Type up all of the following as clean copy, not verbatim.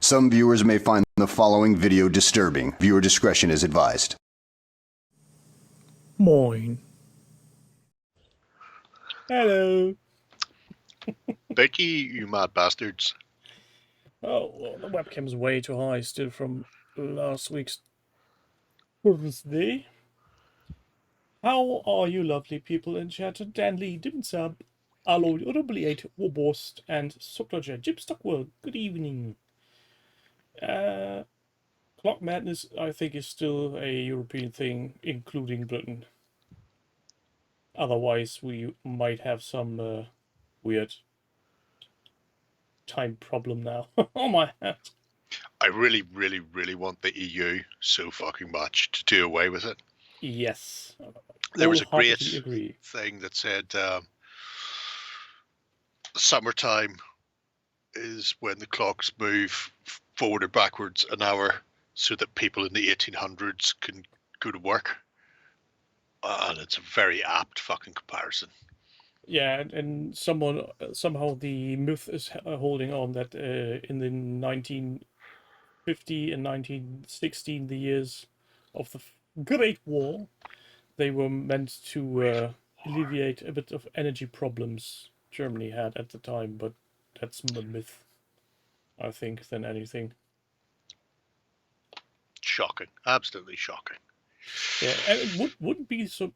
Some viewers may find the following video disturbing. Viewer discretion is advised. Moin. Hello. Becky, you mad bastards. Oh, well, the webcam's way too high still from last week's Thursday. How are you lovely people in chat? Danley, Dimsub, Alloy, Rubliate, Wobost, and Sokraja, Jim Stockwell. Good evening. Clock Madness, I think, is still a European thing, including Britain. Otherwise, we might have some weird time problem now. Oh my hat. I really, really, really want the EU so fucking much to do away with it. Yes. There was a great agree. thing that said summertime is when the clocks move forward or backwards an hour so that people in the 1800s can go to work. And it's a very apt fucking comparison. Yeah, and somehow the myth is holding on that in the 1950 and 1916, the years of the Great War, they were meant to alleviate a bit of energy problems Germany had at the time, but that's a myth, I think, than anything. Shocking. Absolutely shocking. Yeah, and it wouldn't be so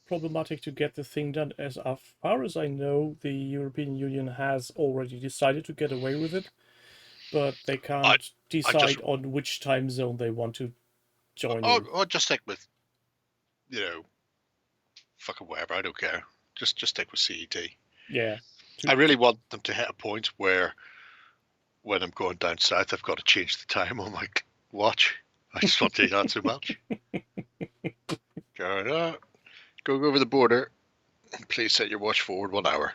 problematic to get the thing done, as far as I know, the European Union has already decided to get away with it, but they can't decide on which time zone they want to join in. I'll just stick with, fucking whatever, I don't care. Just stick with CET. Yeah. I really want them to hit a point where when I'm going down south, I've got to change the time on my watch. I just want to do that so much. Go over the border. Please set your watch forward 1 hour.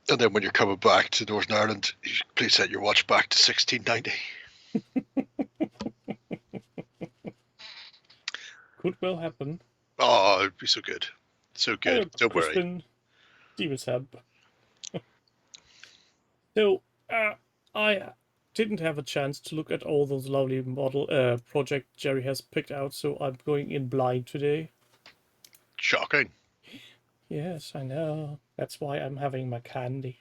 And then when you're coming back to Northern Ireland, please set your watch back to 1690. Could well happen. Oh, it'd be so good. So good. Hello, Don't Crispin. worry. Steven So, I didn't have a chance to look at all those lovely model projects Jerry has picked out, so I'm going in blind today. Shocking. Yes, I know. That's why I'm having my candy.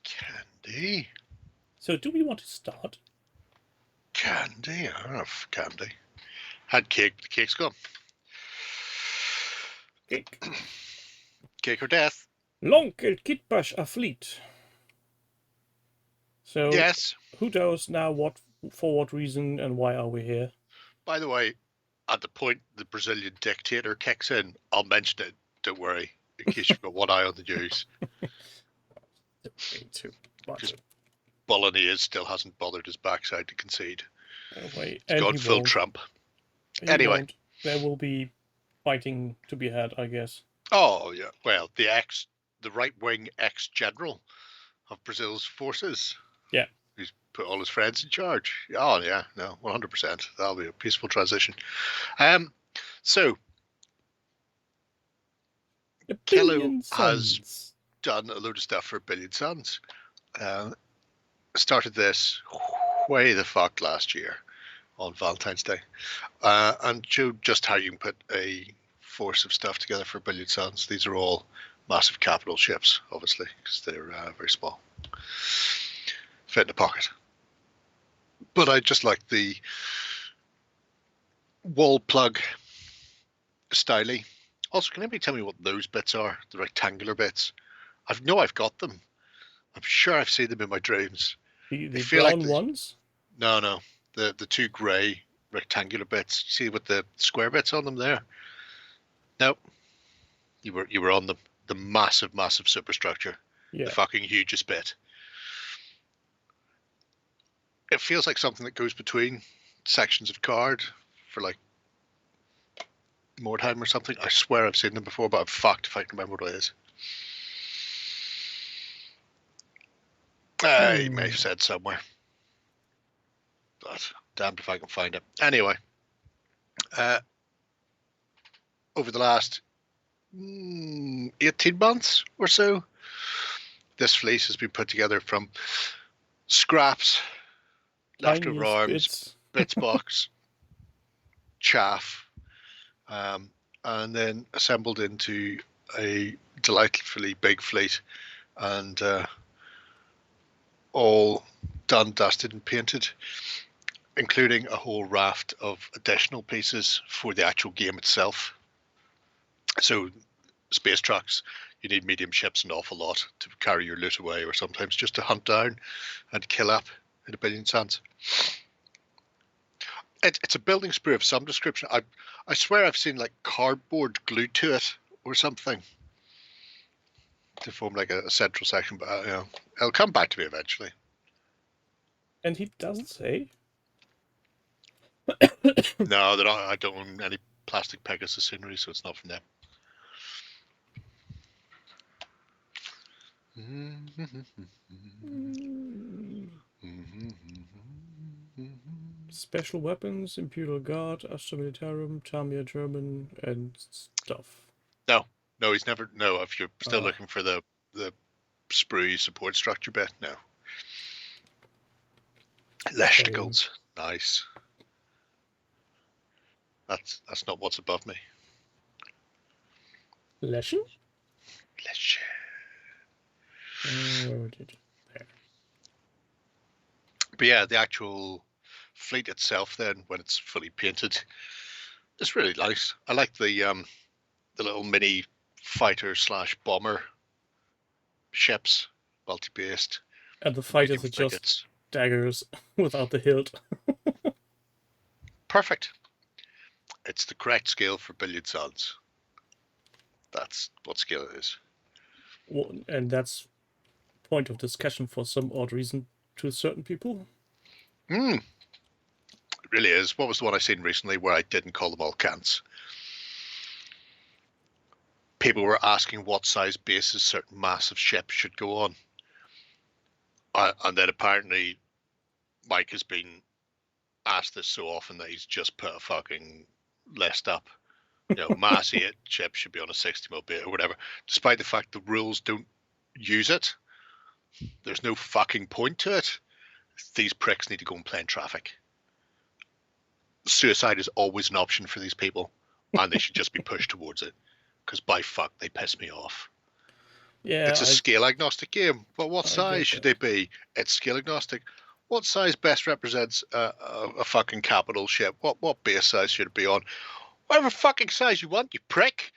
Candy. So, do we want to start? Candy. I don't have candy. Had cake, but the cake's gone. Cake. Cake or death. Lonkel Kitbash a fleet. So, yes. Who knows now for what reason and why are we here? By the way, at the point the Brazilian dictator kicks in, I'll mention it. Don't worry, in case you've got one eye on the news. Because Bolognese still hasn't bothered his backside to concede. He's gone full Trump. Anyway. There will be fighting to be had, I guess. Oh, yeah. Well, the right-wing ex-general of Brazil's forces. Yeah. He's put all his friends in charge. Oh, yeah. No, 100%. That'll be a peaceful transition. So, Kilo has done a load of stuff for A Billion Suns. Started this way the fuck last year on Valentine's Day. And showed just how you can put a force of stuff together for A Billion Suns. These are all massive capital ships, obviously, because they're very small. Fit in a pocket. But I just like the wall plug styly. Also, can anybody tell me what those bits are? The rectangular bits? I've got them. I'm sure I've seen them in my dreams. The brown ones? No. The two grey rectangular bits. See with the square bits on them there? Nope. You were on them. The massive superstructure. Yeah. The fucking hugest bit. It feels like something that goes between sections of card for like Mordheim or something. I swear I've seen them before, but I'm fucked if I can remember what it is. I may have said somewhere. But damned if I can find it. Anyway. Over the last 18 months or so, This fleece has been put together from scraps, leftover Tiniest arms, bits box, chaff, and then assembled into a delightfully big fleet, and all done, dusted, and painted, including a whole raft of additional pieces for the actual game itself. So, space trucks, you need medium ships an awful lot to carry your loot away, or sometimes just to hunt down and kill up in a billion suns. It's a building sprue of some description. I swear I've seen like cardboard glued to it or something to form like a central section, but you know, it'll come back to me eventually. And he doesn't say. No, they're not, I don't own any plastic Pegasus scenery, so it's not from them. Special weapons, Imperial Guard, Astra Militarum, Tamia German, and stuff. No, he's never. No, if you're still looking for the sprue support structure bit, no. Lesticles, nice. That's not what's above me. Leshen? Lesh. Where did it? There. But yeah, the actual fleet itself, then when it's fully painted, it's really nice. I like the little mini fighter / bomber ships, multi-based. And the fighters are just daggers without the hilt. Perfect. It's the correct scale for billiard suns. That's what scale it is. Well, and that's point of discussion for some odd reason to certain people. It really is. What was the one I seen recently where I didn't call them all cants? People were asking what size bases certain massive ships should go on. And then apparently Mike has been asked this so often that he's just put a fucking list up. You know, Mass 8 ship should be on a 60 mil bait or whatever. Despite the fact the rules don't use it, there's no fucking point to it. These pricks need to go and play in traffic. Suicide is always an option for these people, and they should just be pushed towards it. Because by fuck, they piss me off. Yeah, it's a scale agnostic game, but what size should they be? It's scale agnostic. What size best represents a fucking capital ship? What base size should it be on? Whatever fucking size you want, you prick.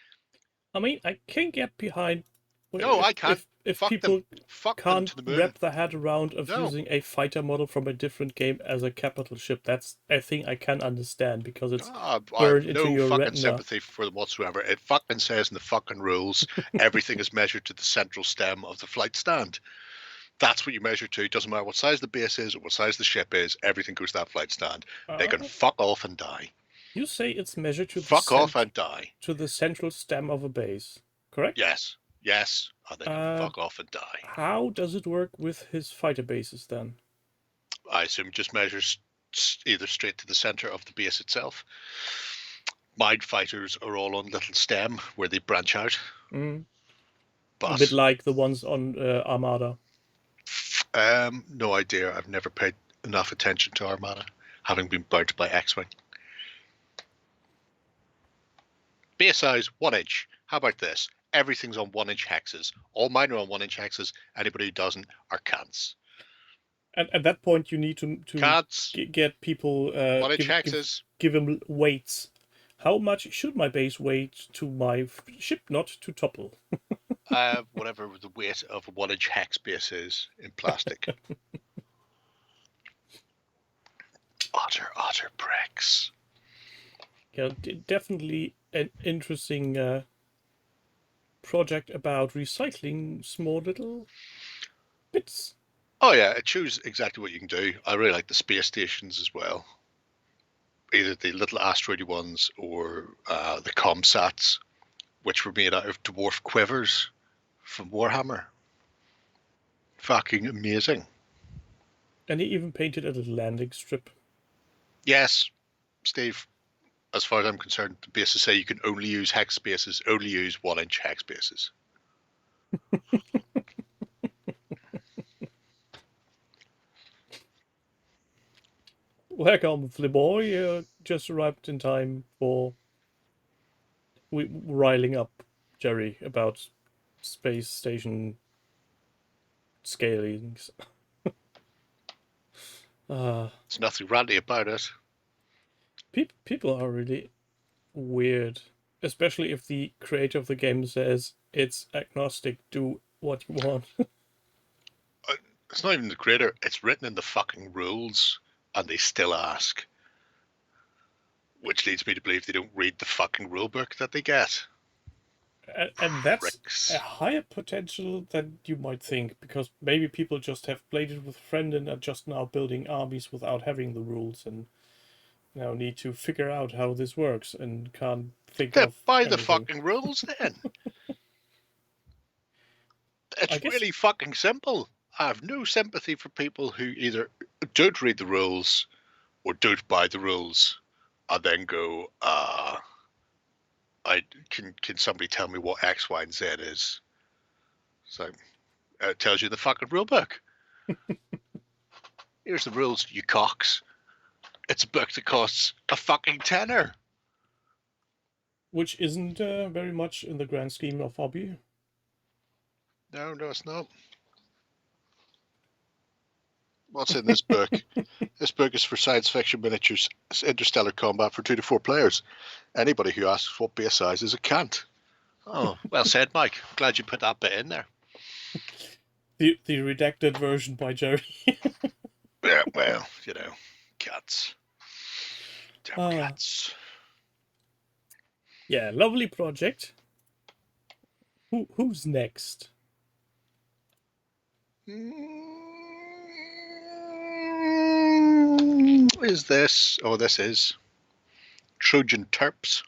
I mean, I can get behind. No, I can't. If Fuck people them can't wrap their head around of using a fighter model from a different game as a capital ship, that's a thing I can understand because it's burned into your fucking retina. Sympathy for them whatsoever. It fucking says in the fucking rules, everything is measured to the central stem of the flight stand. That's what you measure to. It doesn't matter what size the base is or what size the ship is. Everything goes to that flight stand. They can fuck off and die. You say it's measured to fuck off and die to the central stem of a base, correct? Yes. And they can fuck off and die. How does it work with his fighter bases then? I assume just measures either straight to the center of the base itself. Mine fighters are all on little stem where they branch out. But a bit like the ones on Armada. No idea. I've never paid enough attention to Armada, having been burnt by X-Wing. Base size 1 inch. How about this? Everything's on 1 inch hexes. All mine are on 1 inch hexes. Anybody who doesn't are cants. And at that point, you need to get people 1 inch hexes. Give them weights. How much should my base weigh to my ship not to topple? Whatever the weight of a 1 inch hex base is in plastic. Otter bricks. Yeah, definitely an interesting project about recycling small little bits. Oh yeah, it shows exactly what you can do. I really like the space stations as well. Either the little asteroidy ones or the comsats, which were made out of dwarf quivers from Warhammer. Fucking amazing. And he even painted a little landing strip. Yes, Steve. As far as I'm concerned, the bases say you can only use hex spaces, only use 1 inch hex bases. welcome, Fliboy. Just arrived in time for riling up Jerry about space station scalings. There's nothing randy about it. People are really weird, especially if the creator of the game says it's agnostic, do what you want. It's not even the creator. It's written in the fucking rules, and they still ask. Which leads me to believe they don't read the fucking rulebook that they get. And that's Pricks. a higher potential than you might think, because maybe people just have played it with a friend and are just now building armies without having the rules, and now need to figure out how this works and can't think Then of buy the anything. fucking rules then. I It's guess really fucking simple. I have no sympathy for people who either don't read the rules or don't buy the rules and then go, can somebody tell me what X, Y, and Z is? So it tells you the fucking rule book. Here's the rules, you cocks. It's a book that costs a fucking tenner. which isn't very much in the grand scheme of hobby. No, it's not. What's in this book? This book is for science fiction miniatures, interstellar combat for 2 to 4 players. Anybody who asks what base size is a cant. Oh, well said, Mike. Glad you put that bit in there. The redacted version by Jerry. Yeah, well, cats. Damn cats. Yeah, lovely project. Who's next? Is this? Oh, this is Trojan Terps.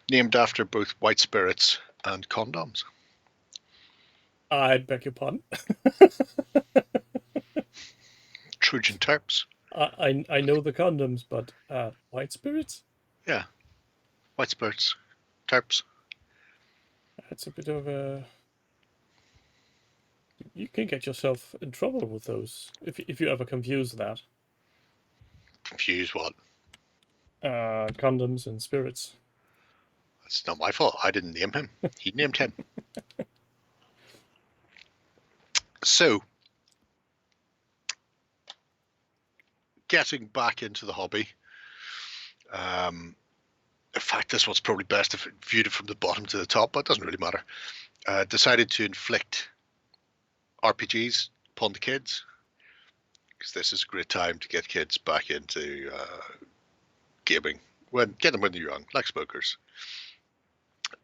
Named after both white spirits and condoms. I beg your pardon. Trojan Terps. I know the condoms, but white spirits? Yeah, white spirits, terps. That's a bit of a. You can get yourself in trouble with those if you ever confuse that. Confuse what? Condoms and spirits. It's not my fault. I didn't name him. He named him. So, getting back into the hobby. In fact, this one's probably best if viewed from the bottom to the top, but it doesn't really matter. Decided to inflict RPGs upon the kids, because this is a great time to get kids back into gaming. Get them when they're young, like smokers.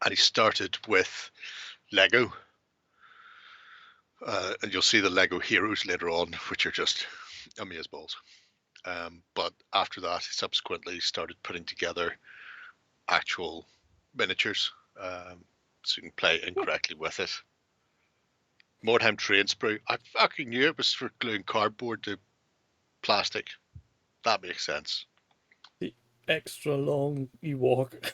And he started with Lego. And you'll see the Lego heroes later on, which are just amazeballs. But after that, he subsequently started putting together actual miniatures, so you can play incorrectly with it. Mordheim Train Sprue. I fucking knew it was for gluing cardboard to plastic. That makes sense. The extra long Ewok.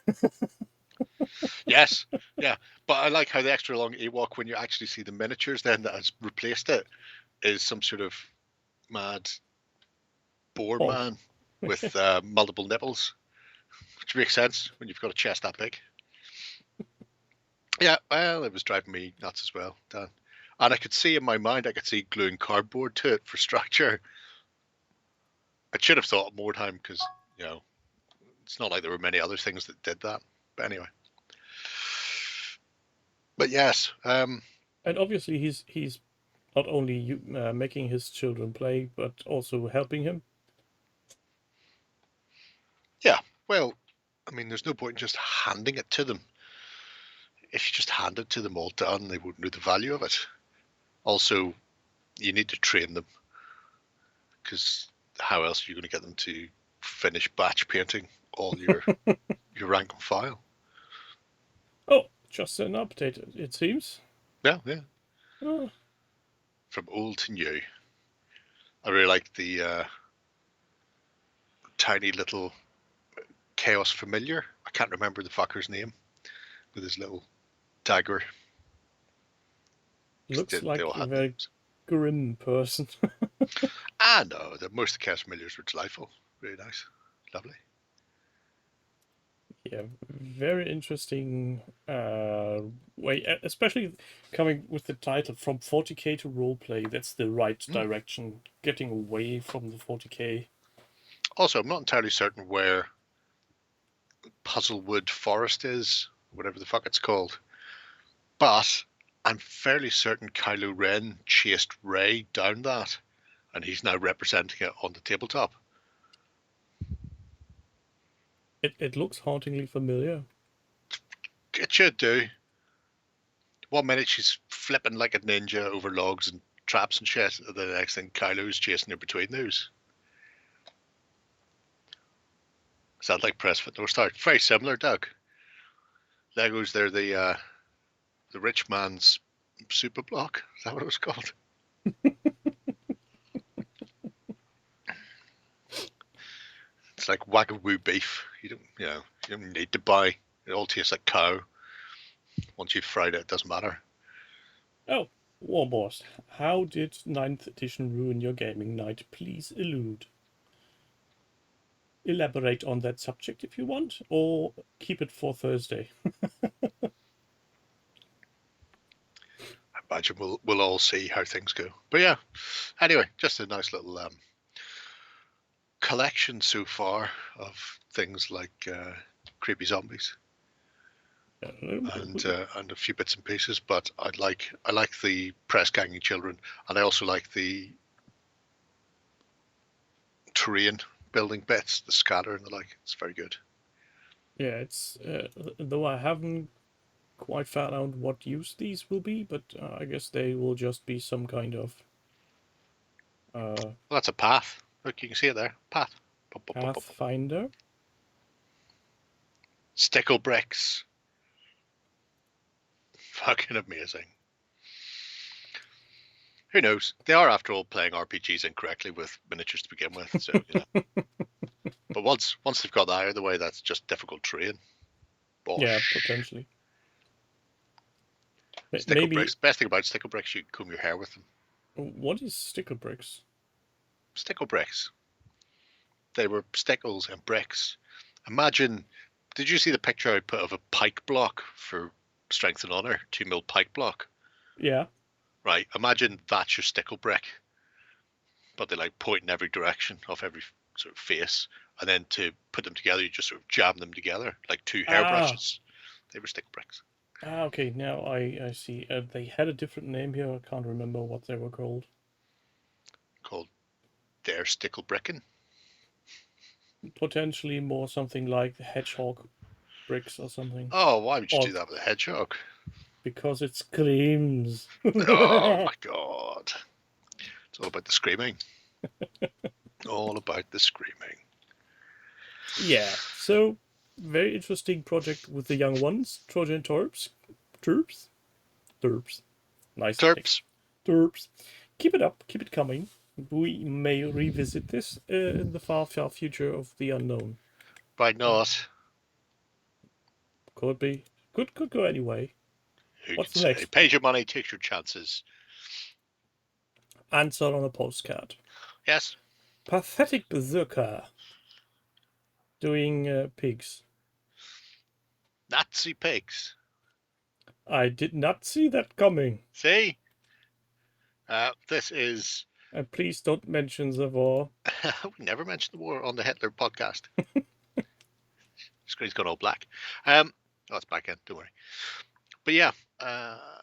Yes, yeah. But I like how the extra long Ewok, when you actually see the miniatures then that has replaced it, is some sort of mad boar man with multiple nipples, which makes sense when you've got a chest that big. Yeah, well, it was driving me nuts as well, Dan. And I could see in my mind, I could see gluing cardboard to it for structure. I should have thought of Mordheim because, it's not like there were many other things that did that. But anyway. But yes. And obviously he's not only making his children play, but also helping him. Yeah, well, I mean, there's no point in just handing it to them. If you just hand it to them all done, they wouldn't know the value of it. Also, you need to train them, because how else are you going to get them to finish batch painting all your rank and file? Oh, just an update, it seems. Yeah. Oh. From old to new. I really like the tiny little Chaos Familiar. I can't remember the fucker's name with his little dagger. Looks They all like a had very names. grim person. No, most of the cast familiars were delightful. Really nice. Lovely. Yeah, very interesting way, especially coming with the title From 40k to Roleplay. That's the right direction, getting away from the 40k. Also, I'm not entirely certain where Puzzlewood Forest is, whatever the fuck it's called. But I'm fairly certain Kylo Ren chased Rey down that, and he's now representing it on the tabletop. It looks hauntingly familiar. It should do. 1 minute she's flipping like a ninja over logs and traps and shit, and the next thing Kylo's chasing her between those. Sounds like Press Fit North Star. Very similar, Doug. Legos, they're the rich man's super block. Is that what it was called? It's like Wagyu beef. You don't need to buy. It all tastes like cow. Once you've fried it, it doesn't matter. Oh, Warboss, how did 9th edition ruin your gaming night? Please elaborate on that subject if you want, or keep it for Thursday. I imagine we'll all see how things go. But yeah, anyway, just a nice little collection so far of things like creepy zombies and a few bits and pieces. But I like the press ganging children, and I also like the terrain building bits, the scatter and the like. It's very good. Yeah, it's though I haven't quite found out what use these will be, but I guess they will just be some kind of Well, that's a path. Look, you can see it there. Path. pathfinder. Stickle bricks. Fucking amazing. Who knows? They are, after all, playing RPGs incorrectly with miniatures to begin with. So, But once they've got that out of the way, that's just difficult terrain. Bosh. Yeah, potentially. Stickle Maybe. bricks. Best thing about stickle bricks, you can comb your hair with them. What is stickle bricks? Stickle bricks. They were stickles and bricks. Imagine. Did you see the picture I put of a pike block for Strength and Honor? 2 mil pike block. Yeah. Right. Imagine that's your stickle brick, but they like point in every direction off every sort of face, and then to put them together, you just sort of jam them together like two hairbrushes. They were stickle bricks. Okay, now I see. They had a different name here. I can't remember what they were called. Called their stickle brickin'. Potentially more something like the hedgehog bricks or something. Oh, why would you do that with a hedgehog? Because it screams. Oh my god. It's all about the screaming. All about the screaming. Yeah, so very interesting project with the young ones. Trojan Terps. Nice. Terps. Terps. Keep it up. Keep it coming. We may revisit this in the far future of the unknown. Why not? Could be. Could go anyway. Who What's can the say? next? Pays your money, takes your chances. Answer on a postcard. Yes. Pathetic berserker. Doing pigs. Nazi pigs. I did not see that coming. See? This is... And please don't mention the war. we never mentioned the war on the Hitler podcast. Screen's gone all black. Oh, it's back in, don't worry. But yeah,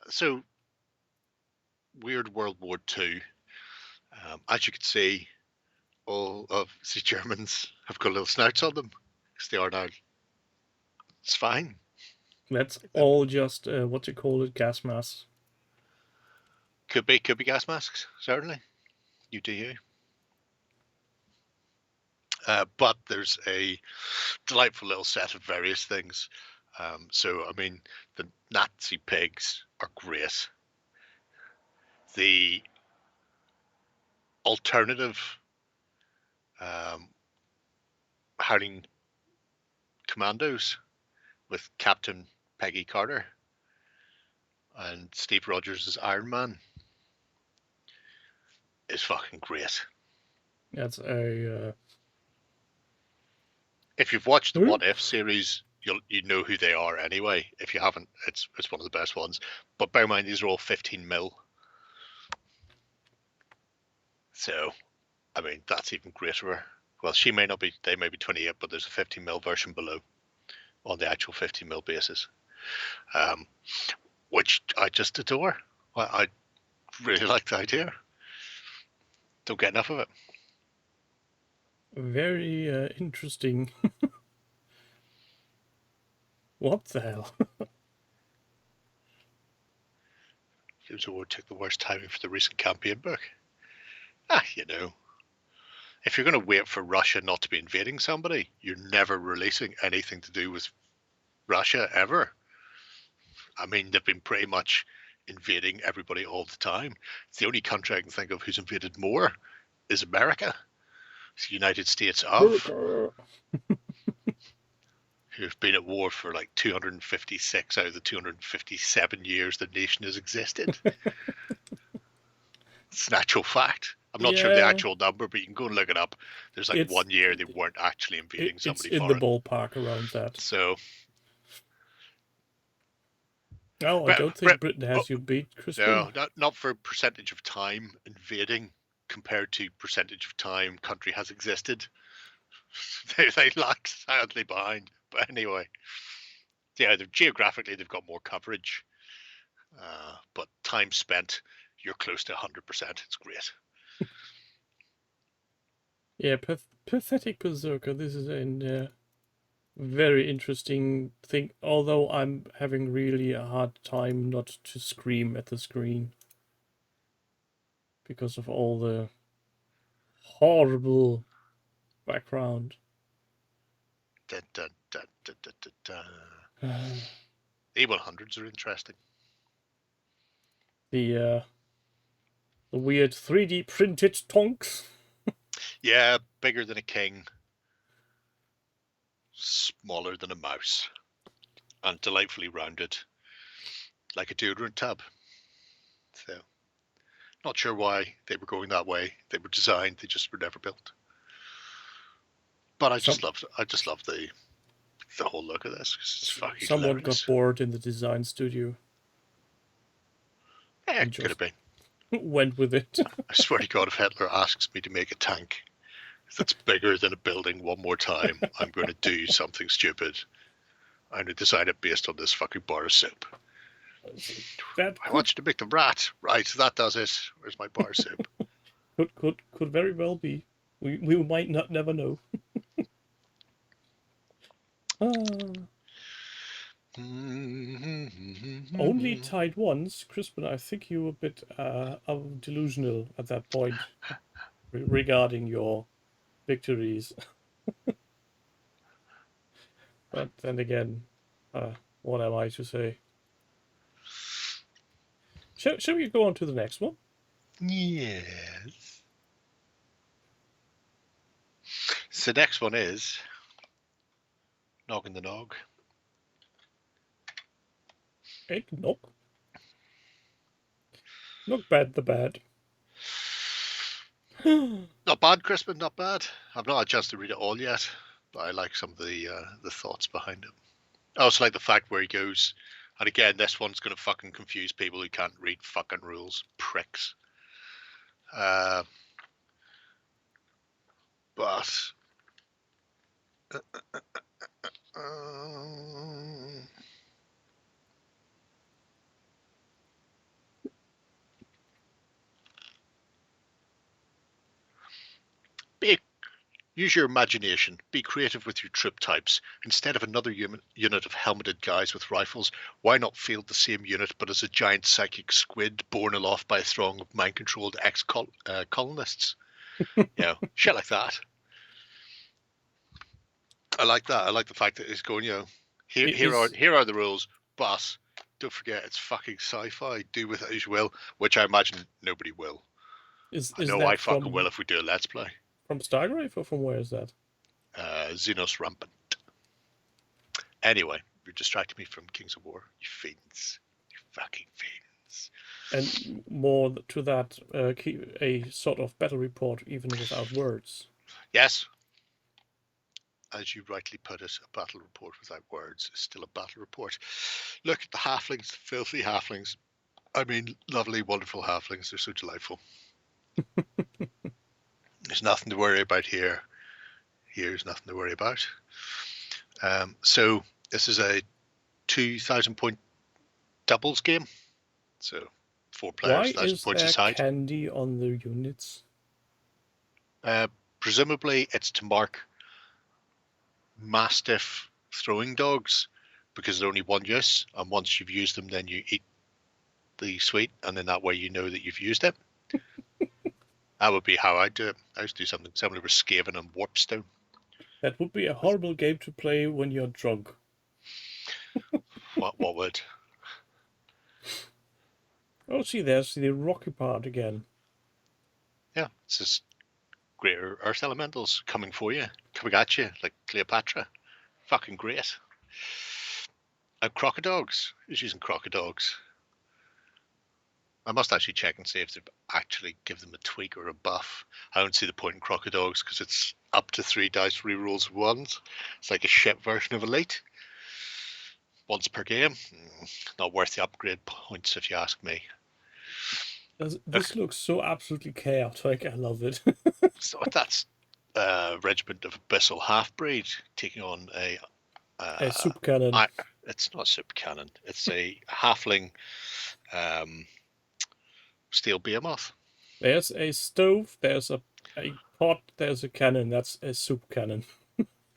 so Weird World War II. As you can see, all of the Germans have got little snouts on them because they are now. It's fine. That's all just what you call it, gas masks. Could be gas masks, certainly. You do you. But there's a delightful little set of various things. So, I mean, the Nazi pigs are great. The alternative howling commandos with Captain Peggy Carter And Steve Rogers' Iron Man is fucking great. That's a. If you've watched the Who? What If series, you know who they are anyway. If you haven't, it's one of the best ones. But bear in mind, these are all 15 mil. So, I mean, that's even greater. Well, she may not be. They may be 28, but there's a 15 mil version below on the actual 15 mil basis, which I just adore. I really like the idea. Don't get enough of it. Very interesting. What the hell? James Award took the worst timing for the recent campaign book. You know. If you're going to wait for Russia not to be invading somebody, you're never releasing anything to do with Russia ever. I mean, they've been pretty much invading everybody all the time. It's the only country I can think of who's invaded more is America. It's the United States of, who've been at war for like 256 out of the 257 years the nation has existed. It's an actual fact. I'm not sure of the actual number, but you can go and look it up. There's like 1 year they weren't actually invading somebody. It's in the ballpark around that. So. No, I don't think Britain has you beat, Crispin. No, not for percentage of time invading compared to percentage of time country has existed. they lag sadly behind. But anyway, yeah, geographically they've got more coverage. But time spent, you're close to 100%. It's great. Yeah, pathetic berserker. This is a very interesting thing. Although I'm having really a hard time not to scream at the screen because of all the horrible background. Dun, dun, dun, dun, dun, dun, dun. A100s are interesting. The weird 3D printed tonks. Yeah, bigger than a king, smaller than a mouse, and delightfully rounded, like a deodorant tab. So, not sure why they were going that way. They were designed; they just were never built. But I just love the whole look of this. It's fucking Someone hilarious. got bored in the design studio. Yeah, it could have been. Went with it. I swear to God, if Hitler asks me to make a tank that's bigger than a building one more time, I'm going to do something stupid. I'm going to design it based on this fucking bar of soap. I want you to make the rat. Right, that does it. Where's my bar of soap? Could very well be. We might not never know. Only tied once, Crispin. I think you were a bit delusional at that point regarding your victories. But then again, what am I to say? Shall we go on to the next one? Yes. So the next one is Noggin the Nog. Eggnog? Not bad, the bad. Not bad, Crispin, not bad. I've not had a chance to read it all yet, but I like some of the thoughts behind it. I also like the fact where he goes, and again, this one's going to fucking confuse people who can't read fucking rules. Pricks. But... Use your imagination. Be creative with your troop types. Instead of another unit of helmeted guys with rifles, why not field the same unit but as a giant psychic squid borne aloft by a throng of mind-controlled ex-colonists? Shit like that. I like that. I like the fact that it's going, here are the rules, but don't forget it's fucking sci-fi. Do with it as you will, which I imagine nobody will. I know I fucking will if we do a Let's Play. From Stargrave, or from where is that? Xenos Rampant. Anyway, you're distracting me from Kings of War, you fiends. You fucking fiends. And more to that, keep a sort of battle report even without words. Yes. As you rightly put it, a battle report without words is still a battle report. Look at the halflings, filthy halflings. I mean, lovely, wonderful halflings. They're so delightful. There's nothing to worry about here. Here's nothing to worry about. So this is a 2,000 point doubles game. So 4 players, Why 1,000 is points there aside. candy on the units? Presumably it's to mark mastiff throwing dogs because they're only one use, and once you've used them, then you eat the sweet, and then that way you know that you've used it. That would be how I do it. I used to do something similar with Skaven and Warpstone. That would be a horrible game to play when you're drunk. What would? Oh, see, there's the rocky part again. Yeah, it's just greater earth elementals coming for you, coming at you like Cleopatra. Fucking great. And Crocodogs. Who's using Crocodogs? I must actually check and see if they actually give them a tweak or a buff. I don't see the point in Crocodogs because it's up to 3 dice rerolls of ones. It's like a shit version of Elite. Once per game. Not worth the upgrade points if you ask me. This looks so absolutely chaotic. I love it. So that's a regiment of Abyssal Half-Breed taking on a soup cannon. it's not a soup cannon. It's a halfling steel behemoth. There's a stove, there's a pot, there's a cannon. That's a soup cannon.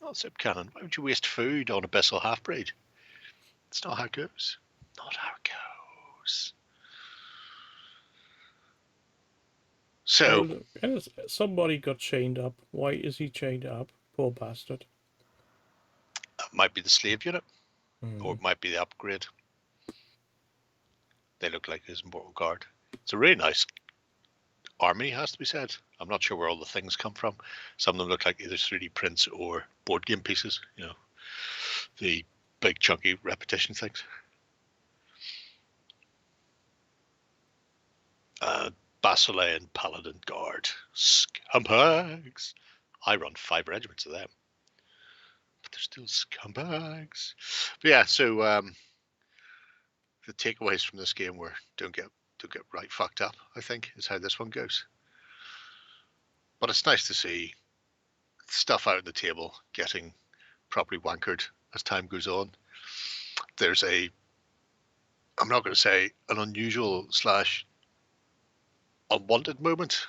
Not a soup cannon. Why would you waste food on Abyssal Half-Breed? It's not how it goes. Not how it goes. So, and somebody got chained up. Why is he chained up? Poor bastard. it might be the slave unit, or it might be the upgrade. They look like his Immortal Guard. It's a really nice army, has to be said. I'm not sure where all the things come from. Some of them look like either 3D prints or board game pieces, you know, the big chunky repetition things. Basilean Paladin Guard. Scumbags. I run 5 regiments of them. But they're still scumbags. But yeah, so the takeaways from this game were don't get right fucked up, I think, is how this one goes. But it's nice to see stuff out on the table getting properly wankered as time goes on. There's I'm not going to say an unusual / unwanted moment,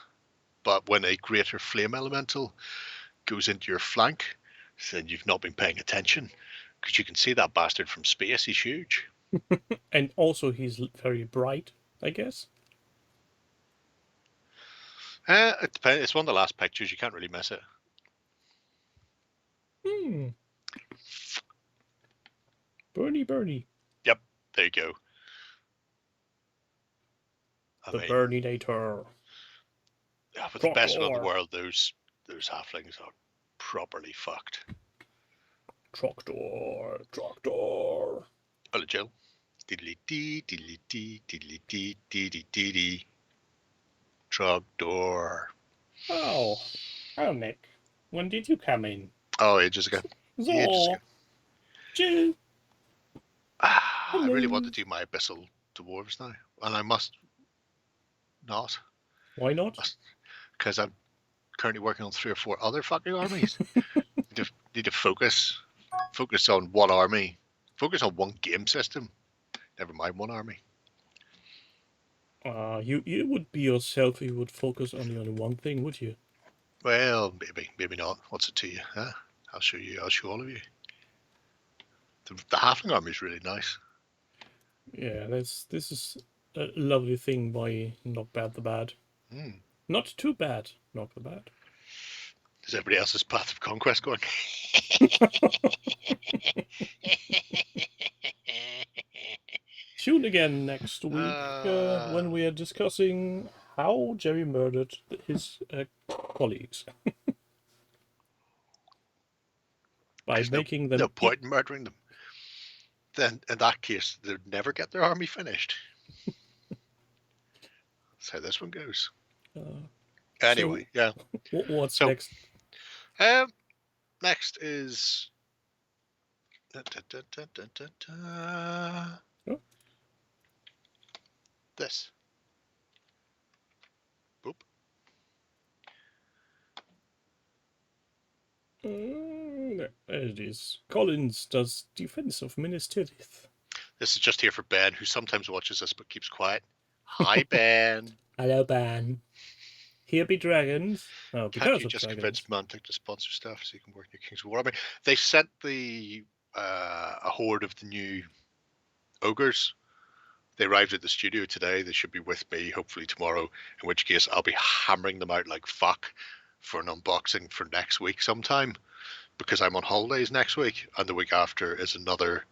but when a greater flame elemental goes into your flank, then you've not been paying attention, because you can see that bastard from space. He's huge. And also he's very bright, I guess. It depends. It's one of the last pictures. You can't really miss it. Bernie. Yep, there you go. The Burninator. Yeah, but the best one in the world, those halflings are properly fucked. Tractor. Hello, Jill. Diddly dee, diddly dee, diddly dee, dee dee dee. Trogdor. Oh, Nick. When did you come in? Oh, ages ago. Jill. I really want to do my Abyssal Dwarves now, and I must not. Why not? Because I'm currently working on 3 or 4 other fucking armies. need to focus on one army, focus on one game system. Never mind one army. You would be yourself if you would focus only on one thing, would you? Well, maybe not. What's it to you? Huh? I'll show all of you. The halfling army is really nice. Yeah, this is a lovely thing by Not Bad the Bad. Not too bad, not the bad. Is everybody else's Path of Conquest going? Tune again next week when we are discussing how Jerry murdered his colleagues. By making them... No point in murdering them. then in that case, they'd never get their army finished. That's how this one goes. Anyway, yeah. What's So, next? Next is this. Boop. There it is. Collins does Defense of Minas Tirith. This is just here for Ben, who sometimes watches this but keeps quiet. Hi, Ben. Hello, Ben. Here be dragons. Oh, because Can't you of just dragons. convince Mantic to sponsor stuff so you can work your Kings of War Army? They sent a horde of the new ogres. They arrived at the studio today. They should be with me hopefully tomorrow, in which case I'll be hammering them out like fuck for an unboxing for next week sometime, because I'm on holidays next week, and the week after is another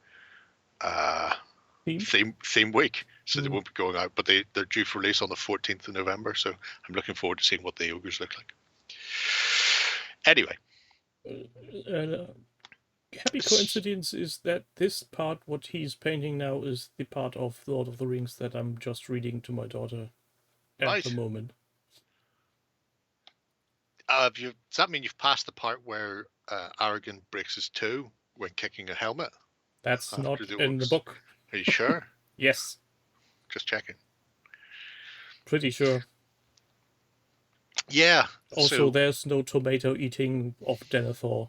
theme week, so they won't be going out, but they're due for release on the 14th of November, so I'm looking forward to seeing what the ogres look like. Anyway, happy coincidence is that this part, what he's painting now, is the part of Lord of the Rings that I'm just reading to my daughter at the moment. Does that mean you've passed the part where Aragorn breaks his toe when kicking a helmet? That's not in the book. Are you sure? Yes. Just checking. Pretty sure. Yeah. Also, there's no tomato eating of Denethor.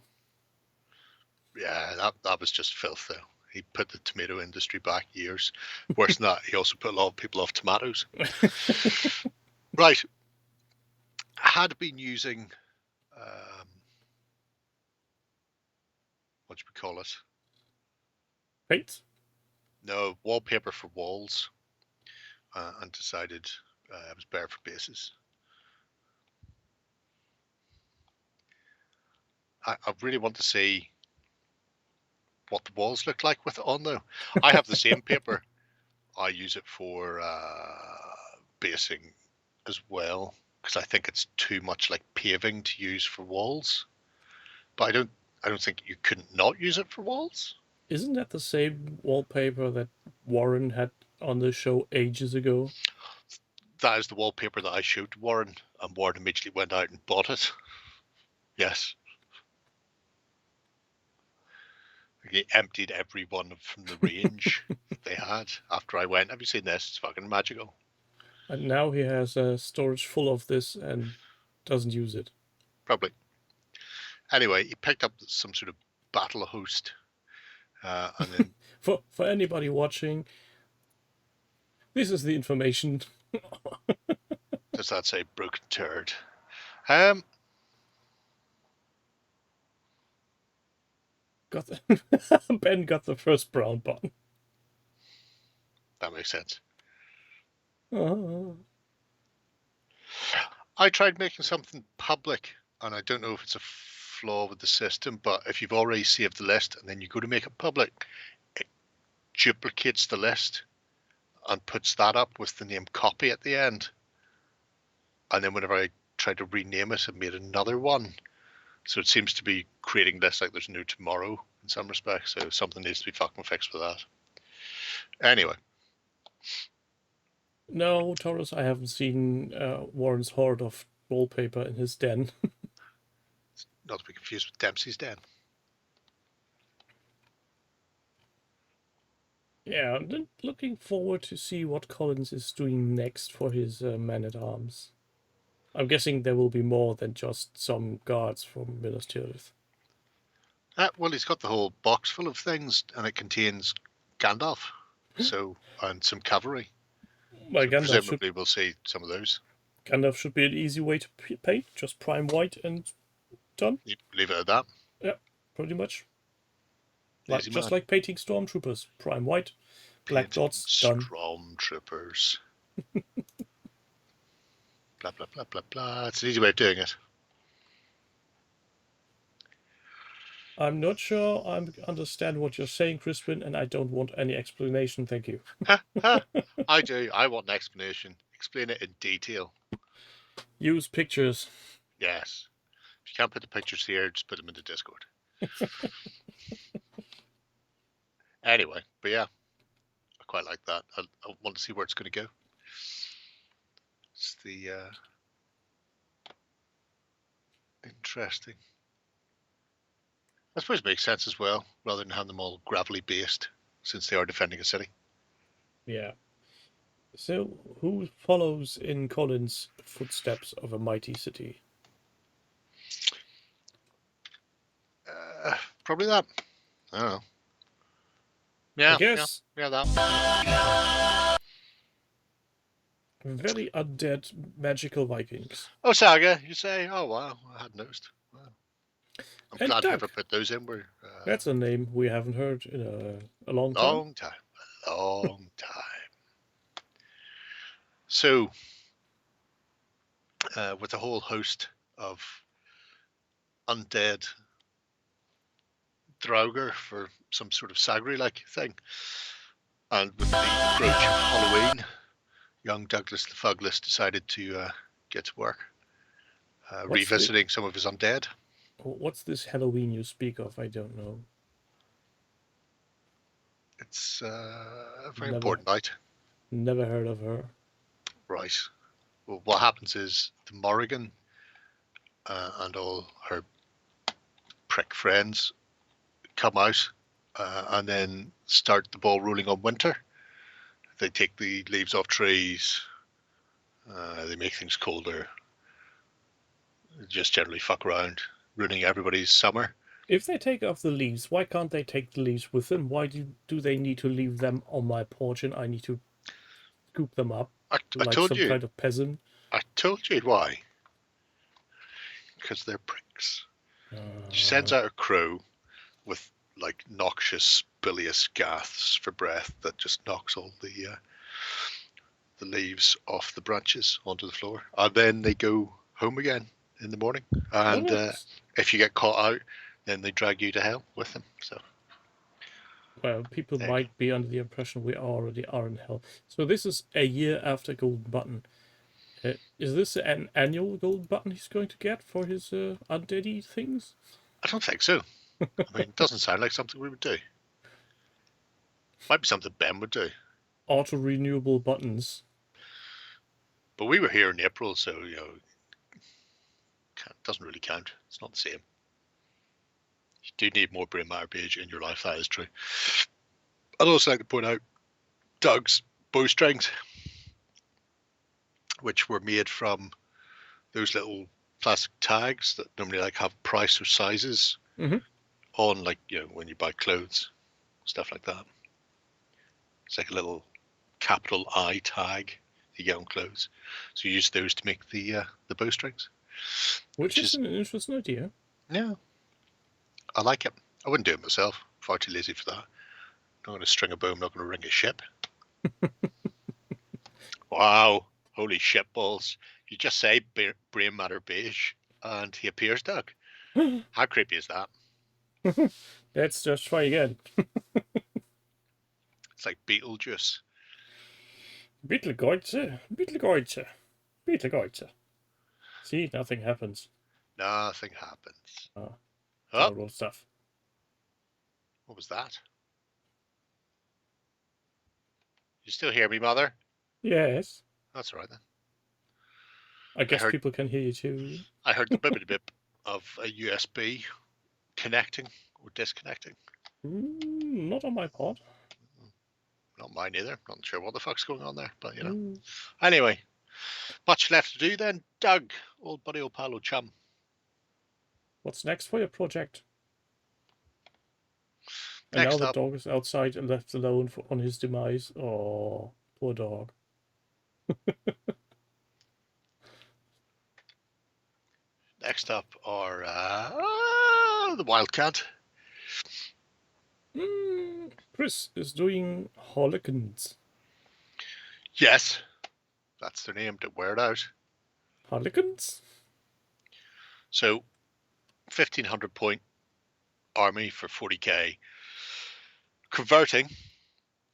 Yeah, that was just filth, though. He put the tomato industry back years. Worse than that, he also put a lot of people off tomatoes. Right. I had been using, what do we call it? Paint? No, wallpaper for walls, and decided it was better for bases. I really want to see what the walls look like with it on, though. I have the same paper. I use it for basing as well, because I think it's too much like paving to use for walls. But I don't think you couldn't not use it for walls. Isn't that the same wallpaper that Warren had on the show ages ago? That is the wallpaper that I showed to Warren, and Warren immediately went out and bought it. Yes. He emptied every one from the range that they had after I went. Have you seen this? It's fucking magical. And now he has a storage full of this and doesn't use it. Probably. Anyway, he picked up some sort of battle host. And then for anybody watching, this is the information. Does that say broken turd? Ben got the first brown button. That makes sense. Oh. I tried making something public, and I don't know if it's a flaw with the system, but if you've already saved the list and then you go to make it public, it duplicates the list and puts that up with the name copy at the end. And then whenever I tried to rename it, it made another one. So it seems to be creating lists like there's no tomorrow in some respects. So something needs to be fucking fixed with that. Anyway. No, Taurus, I haven't seen Warren's hoard of wallpaper in his den. Not to be confused with Dempsey's den. Yeah, I'm looking forward to see what Collins is doing next for his man-at-arms. I'm guessing there will be more than just some guards from Minas Tirith. Well, he's got the whole box full of things, and it contains Gandalf, and some cavalry. Well, so presumably we'll see some of those. Gandalf should be an easy way to paint, just prime white and done. You leave it at that. Yeah, pretty much. Just like painting stormtroopers, prime white, black dots, done. Stormtroopers. Blah, blah, blah, blah, blah. It's an easy way of doing it. I'm not sure I understand what you're saying, Crispin, and I don't want any explanation, thank you. I do. I want an explanation. Explain it in detail. Use pictures. Yes. If you can't put the pictures here, just put them into Discord. Anyway, but yeah, I quite like that. I want to see where it's going to go. It's the interesting. I suppose it makes sense as well, rather than have them all gravelly based, since they are defending a city. Yeah. So, who follows in Colin's footsteps of a mighty city? Probably that. I don't know. Yeah, I guess yeah, that. very undead magical Vikings. Oh, Saga, you say? Oh, wow, I hadn't noticed. Wow. I'm And glad Doug. whoever put those in were That's a name we haven't heard in a long time. a long time. So, with a whole host of undead Draugr for some sort of Sagri-like thing, and with the approach of Halloween, young Douglas the Fugless decided to get to work, revisiting some of his undead. What's this Halloween you speak of? I don't know. It's a very important night. Never heard of her. Right. Well, what happens is the Morrigan and all her prick friends come out and then start the ball rolling on winter. They take the leaves off trees. They make things colder. Just generally fuck around, ruining everybody's summer. If they take off the leaves, why can't they take the leaves with them? Why do they need to leave them on my porch and I need to scoop them up I like told some you. kind of peasant? I told you why. Because they're pricks. She sends out a crow with like noxious bilious gas for breath that just knocks all the leaves off the branches onto the floor, and then they go home again in the morning. And if you get caught out, then they drag you to hell with them. So, well, people might be under the impression we already are in hell. So this is a year after Golden Button. Is this an annual Golden Button he's going to get for his undeady things? I don't think so. I mean, it doesn't sound like something we would do. Might be something Ben would do. Auto-renewable buttons. But we were here in April, so, you know, it doesn't really count. It's not the same. You do need more brain matter beige in your life, that is true. I'd also like to point out Doug's bowstrings, which were made from those little plastic tags that normally like have price or sizes on, like, you know, when you buy clothes, stuff like that. It's like a little capital I tag you get on clothes. So you use those to make the bowstrings. Which is an interesting idea. Yeah. I like it. I wouldn't do it myself. Far too lazy for that. I'm not going to string a bow. I'm not going to ring a ship. Wow. Holy shit balls. You just say brain matter beige and he appears, Doug. How creepy is that? Let's just try again. It's like Beetlejuice. Beetlegeuse, Beetlegeuse, Beetlegeuse. See, nothing happens. Nothing happens. Terrible stuff. What was that? You still hear me, Mother? Yes. That's all right then. I guess people can hear you too. I heard the bip of a USB connecting or disconnecting. Not on my pod. Not mine either. Not sure what the fuck's going on there, but you know. Anyway, much left to do then. Doug, old buddy, old pal, old chum. What's next for your project? And now the dog is outside and left alone on his demise. Oh, poor dog. Next up are the Wildcat. Chris is doing Harlequins. Yes, that's their name. Don't wear it out. Harlequins? So, 1,500 point army for 40k. Converting,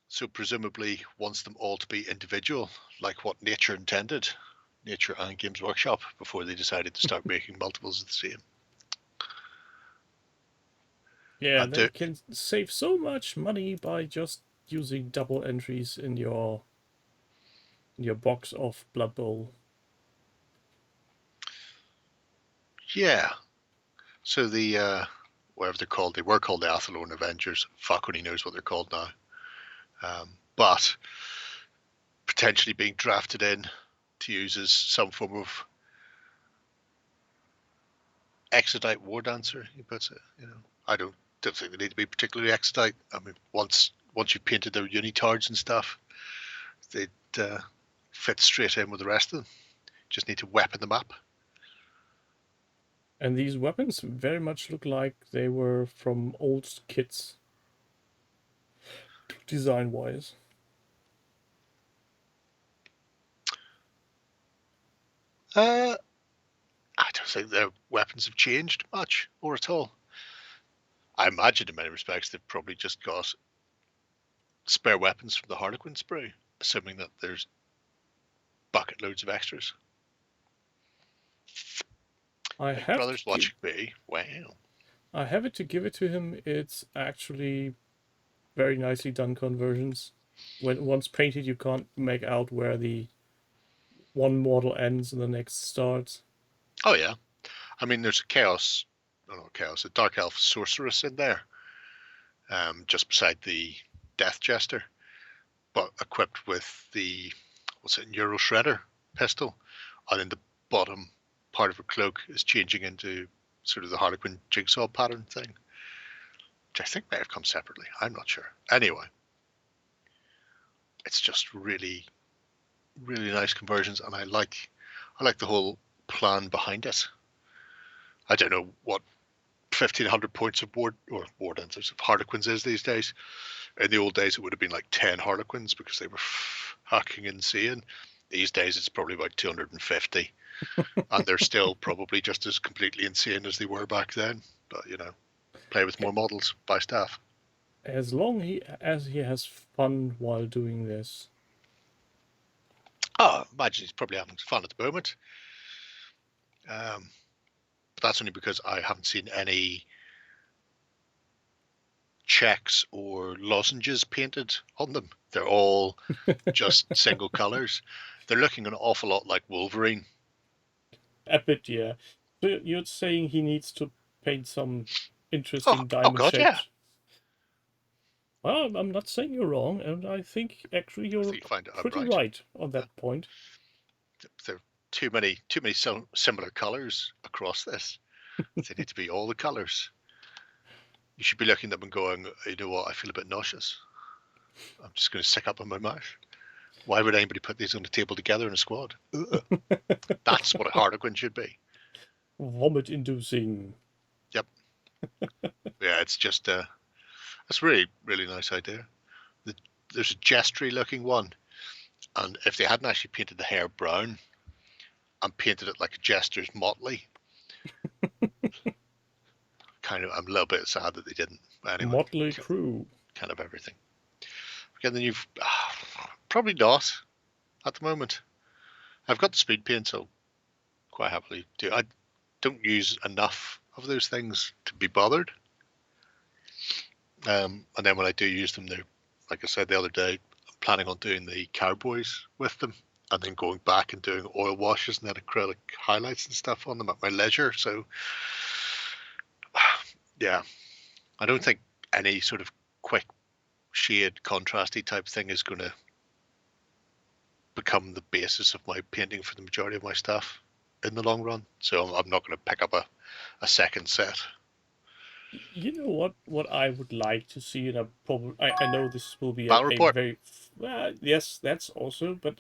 so presumably wants them all to be individual, like what Nature intended. Nature and Games Workshop, before they decided to start making multiples of the same. Yeah, And they can save so much money by just using double entries in your box of Blood Bowl. yeah, so the whatever they're called, they were called the Athlone Avengers. Fuck only knows what they're called now. But potentially being drafted in to use as some form of exodite war dancer, he puts it. I don't think they need to be particularly exodite. I mean, once you've painted their unitards and stuff, they'd fit straight in with the rest of them. Just need to weapon them up. And these weapons very much look like they were from old kits, design-wise. I don't think their weapons have changed much or at all. I imagine in many respects they've probably just got spare weapons from the Harlequin sprue, assuming that there's bucket loads of extras. Big Brother's watching me. Wow. I have it to give it to him. It's actually very nicely done conversions. Once painted, you can't make out where the one model ends and the next starts. Oh yeah, I mean there's a Dark Elf Sorceress in there, just beside the Death Jester, but equipped with the Euro Shredder pistol, and in the bottom part of her cloak is changing into sort of the Harlequin jigsaw pattern thing, which I think may have come separately. I'm not sure. Anyway, it's just really, really nice conversions, and I like the whole plan behind it. I don't know what 1,500 points of war dancers of Harlequins is these days. In the old days, it would have been like 10 Harlequins because they were fucking insane. These days, it's probably about 250, and they're still probably just as completely insane as they were back then. But play with more models, buy stuff. As long as he has fun while doing this. Oh, imagine he's probably having fun at the moment. But that's only because I haven't seen any checks or lozenges painted on them. They're all just single colors. They're looking an awful lot like Wolverine. A bit, yeah. So you're saying he needs to paint some interesting diamond God, shapes? yeah. Well, I'm not saying you're wrong, and I think actually you're pretty right on that point. There are too many similar colors across this. They need to be all the colors. You should be looking at them and going, you know what, I feel a bit nauseous. I'm just going to stick up in my mouth. Why would anybody put these on the table together in a squad? That's what a Harlequin should be. Vomit inducing. Yep. Yeah, it's just it's really, really nice idea. There's a Jestry looking one, and if they hadn't actually painted the hair brown and painted it like a Jester's motley, I'm a little bit sad that they didn't. But anyway, Motley crew. Kind of everything. Okay, then you've probably not at the moment. I've got the speed paint, so quite happily do. I don't use enough of those things to be bothered. And then when I do use them, they're, like I said the other day, I'm planning on doing the cowboys with them, and then going back and doing oil washes and then acrylic highlights and stuff on them at my leisure. So, yeah, I don't think any sort of quick shade contrasty type thing is going to become the basis of my painting for the majority of my stuff in the long run. So I'm not going to pick up a second set. You know what I would like to see, and I know this will be Battle report. very yes, that's also, but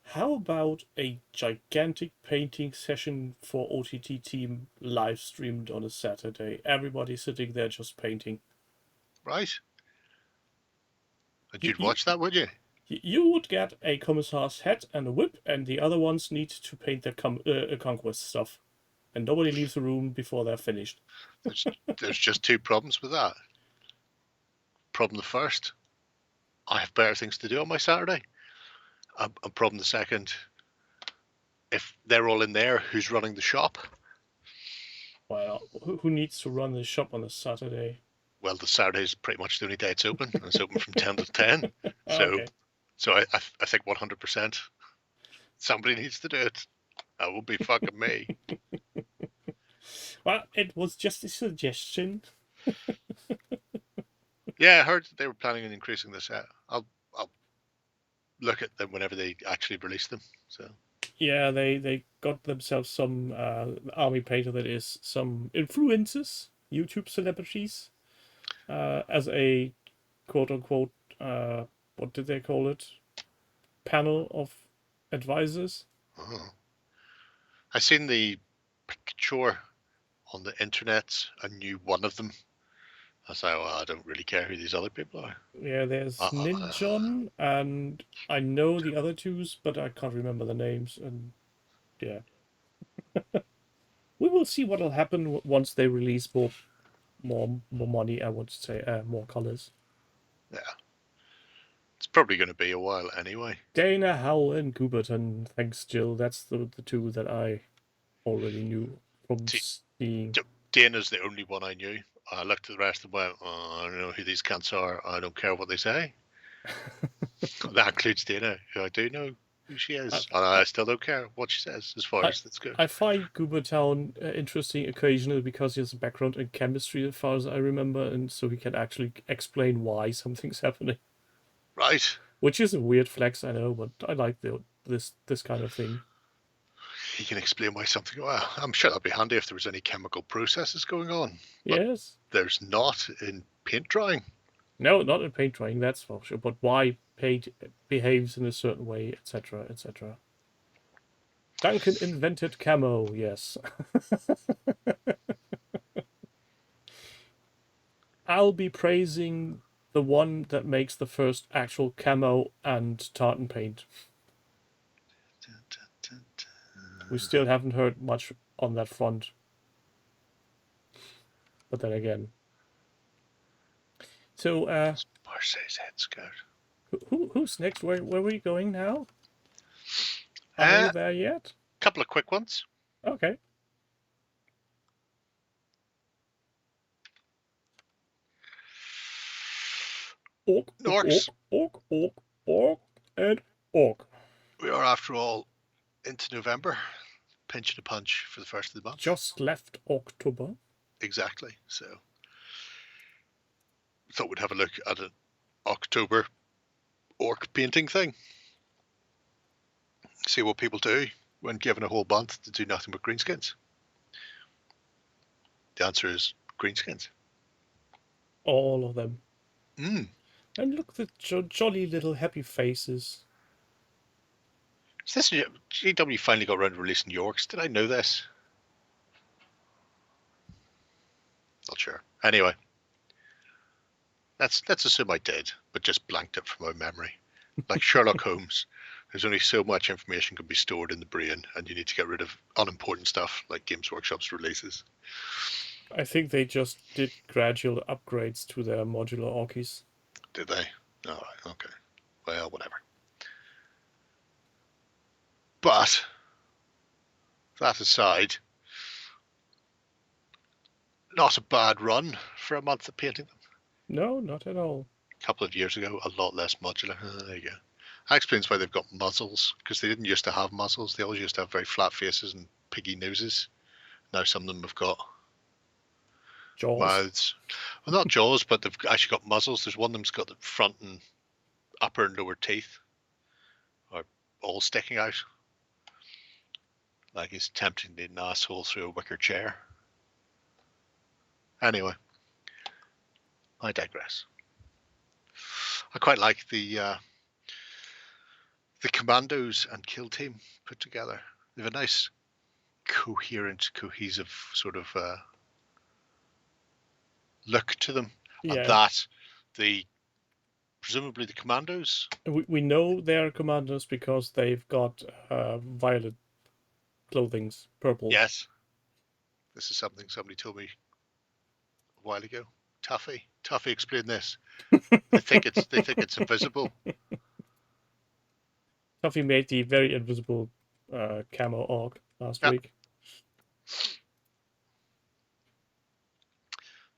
how about a gigantic painting session for OTT Team live streamed on a Saturday? Everybody sitting there just painting. Right. And you'd watch that, would you? You would get a commissar's hat and a whip, and the other ones need to paint their conquest stuff. And nobody leaves the room before they're finished. There's just two problems with that. Problem the first, I have better things to do on my Saturday. And problem the second, if they're all in there, who's running the shop? Well, who needs to run the shop on a Saturday? Well, the Saturday's pretty much the only day it's open, and it's open from 10 to 10. So, Okay. I think 100% somebody needs to do it. That will be fucking me. Well, it was just a suggestion. Yeah, I heard that they were planning on increasing this. I'll look at them whenever they actually release them. So Yeah, they got themselves some army painter that is some influencers, YouTube celebrities, as a quote unquote what did they call it? Panel of advisors. I seen the picture on the internet. I knew one of them. I was like, well, I don't really care who these other people are. Yeah, there's Ninjon, and I know the other twos, but I can't remember the names. And yeah, we will see what'll happen once they release more money. I would say more colors. Yeah, it's probably going to be a while anyway. Dana, Howell, and Gooberton. Thanks, Jill. That's the two that I already knew from seeing. Dana's the only one I knew. I looked at the rest of them and went, oh, I don't know who these cunts are. I don't care what they say. That includes Dana, who I do know who she is. And I still don't care what she says as far as that's good. I find Goobertown interesting occasionally because he has a background in chemistry, as far as I remember, and so he can actually explain why something's happening. Right. Which is a weird flex, I know, but I like this kind of thing. He can explain why something. Well, I'm sure that'd be handy if there was any chemical processes going on. Yes. There's not in paint drying. No, not in paint drying, that's for sure. But why paint behaves in a certain way, etc., etc. Duncan invented camo, yes. I'll be praising the one that makes the first actual camo and tartan paint. We still haven't heard much on that front. But then again. So, Marseille's head scout. who's next? Where are we going now? Are we there yet? Couple of quick ones. Okay. Orc, Orcs. Orc, and Orc. We are, after all, into November. Pinch and a punch for the first of the month. Just left October. Exactly. So, thought we'd have a look at an October orc painting thing. See what people do when given a whole month to do nothing but greenskins. The answer is greenskins. All of them. Mm. And look at the jolly little happy faces. Is this GW finally got around to releasing Yorks? Did I know this? Not sure. Anyway, let's assume I did, but just blanked it from my memory. Like Sherlock Holmes, there's only so much information can be stored in the brain, and you need to get rid of unimportant stuff like Games Workshop's releases. I think they just did gradual upgrades to their modular orkies. Did they? All right, okay. Well, whatever. But that aside, not a bad run for a month of painting them. No, not at all. A couple of years ago, a lot less modular. There you go. That explains why they've got muzzles, because they didn't used to have muzzles. They always used to have very flat faces and piggy noses. Now some of them have got Jaws. mouths. Well, not jaws, but they've actually got muzzles. There's one of them's got the front and upper and lower teeth are all sticking out. Like he's attempting to eat an asshole through a wicker chair. Anyway, I digress. I quite like the commandos and kill team put together. They have a nice, coherent, cohesive sort of look to them. Yeah. And that presumably the commandos. We know they're commandos because they've got violet clothings, purple. Yes. This is something somebody told me a while ago. Tuffy, explain this. They think it's invisible. Tuffy made the very invisible camo orc last week.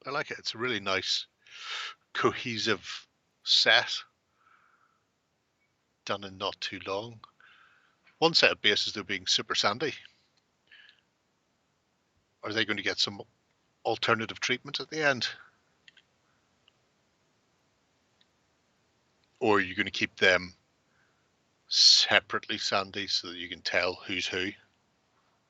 I like it. It's a really nice, cohesive set. Done in not too long. One set of bases, though, being super sandy. Are they going to get some alternative treatment at the end? Or are you going to keep them separately sandy so that you can tell who's who?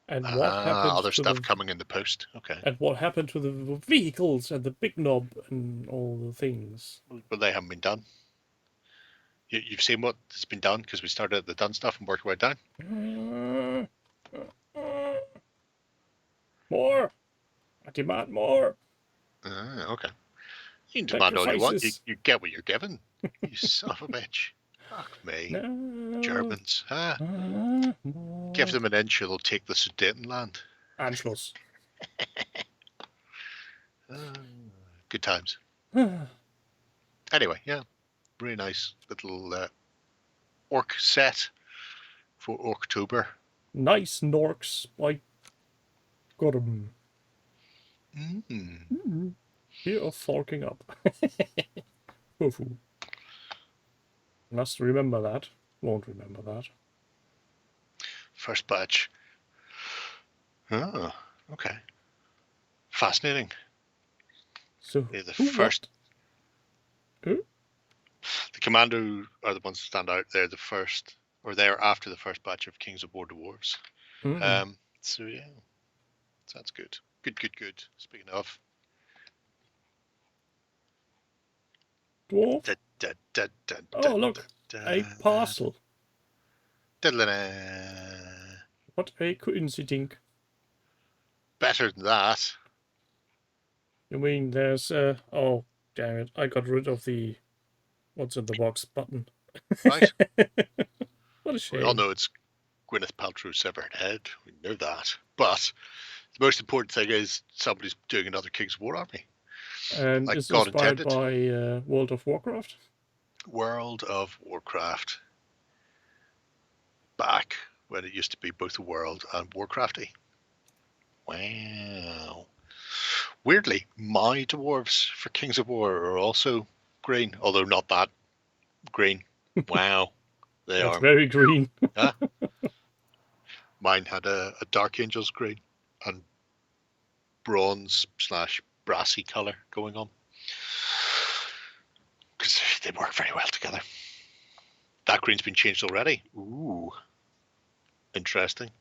And what happened other to stuff the coming in the post. Okay. and what happened to the vehicles and the big knob and all the things? But they haven't been done. You've seen what has been done because we started at the done stuff and worked our way down. More. I demand more. Okay. You can demand all you want. Sacrifices. You get what you're given. You son of a bitch. Fuck me. No. Germans. More. Give them an inch, they'll take the Sudetenland. Anschluss. Good times. Anyway, yeah. Really nice little orc set for October. Nice Norks. I got 'em. Fear of forking up. Tofu. Must remember that. Won't remember that. First batch. Oh, okay. Fascinating. So They're the who first. Who? The Commando are the ones that stand out. They're the first, or they're after the first batch of Kings of War Dwarves. So yeah, that's good. Good. Speaking of. Dwarf? Oh, look. A parcel. What a coincidence. Better than that. You mean there's oh, damn it. I got rid of the what's in the box button. Right. What a shame. We all know it's Gwyneth Paltrow's severed head. We know that. But the most important thing is somebody's doing another Kings of War army. And Like it's God inspired intended. by World of Warcraft? World of Warcraft. Back when it used to be both a World and Warcrafty. Wow. Weirdly, my dwarves for Kings of War are also green, although not that green. Wow. They That's are very green. Huh? Mine had a Dark Angels green and bronze / brassy colour going on. Because they work very well together. That green's been changed already. Ooh. Interesting.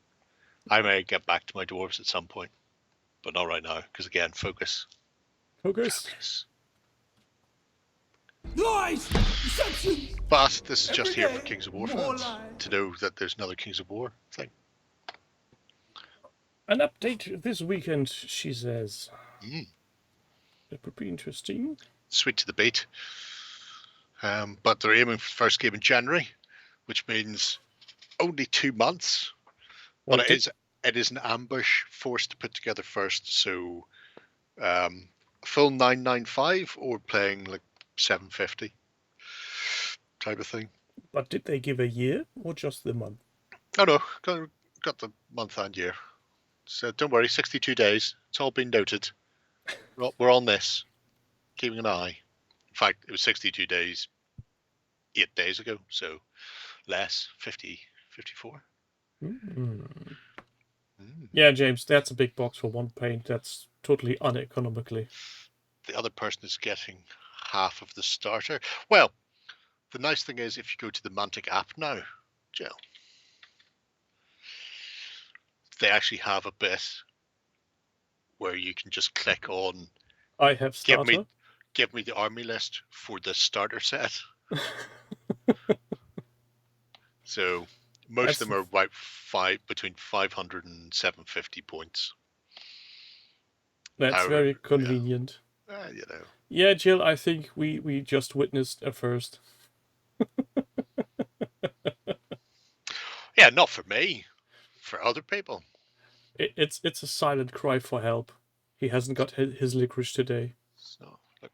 I may get back to my dwarves at some point. But not right now, because again, focus. Focus. Lies! Deception! But this is just Every here for day, Kings of War more fans lies. to know that there's another Kings of War thing. An update this weekend, she says. It would be interesting. Sweet to the beat. But they're aiming for the first game in January, which means only 2 months. Well, But it is an ambush forced to put together first. So full 995 or playing like 750 type of thing. But did they give a year or just the month? Oh no, got the month and year. So don't worry, 62 days. It's all been noted. We're on this, keeping an eye. In fact, it was 62 days 8 days ago, so less, 54. Yeah, James, that's a big box for one paint. That's totally uneconomically. The other person is getting half of the starter. Well, the nice thing is if you go to the Mantic app now, Jill, they actually have a bit where you can just click on I have starter. Give me the army list for the starter set. So most of them are about between 500 and 750 points. That's very convenient. Yeah. You know. Yeah, Jill, I think we just witnessed a first. Yeah, not for me. For other people. It's a silent cry for help. He hasn't got his licorice today. So, look,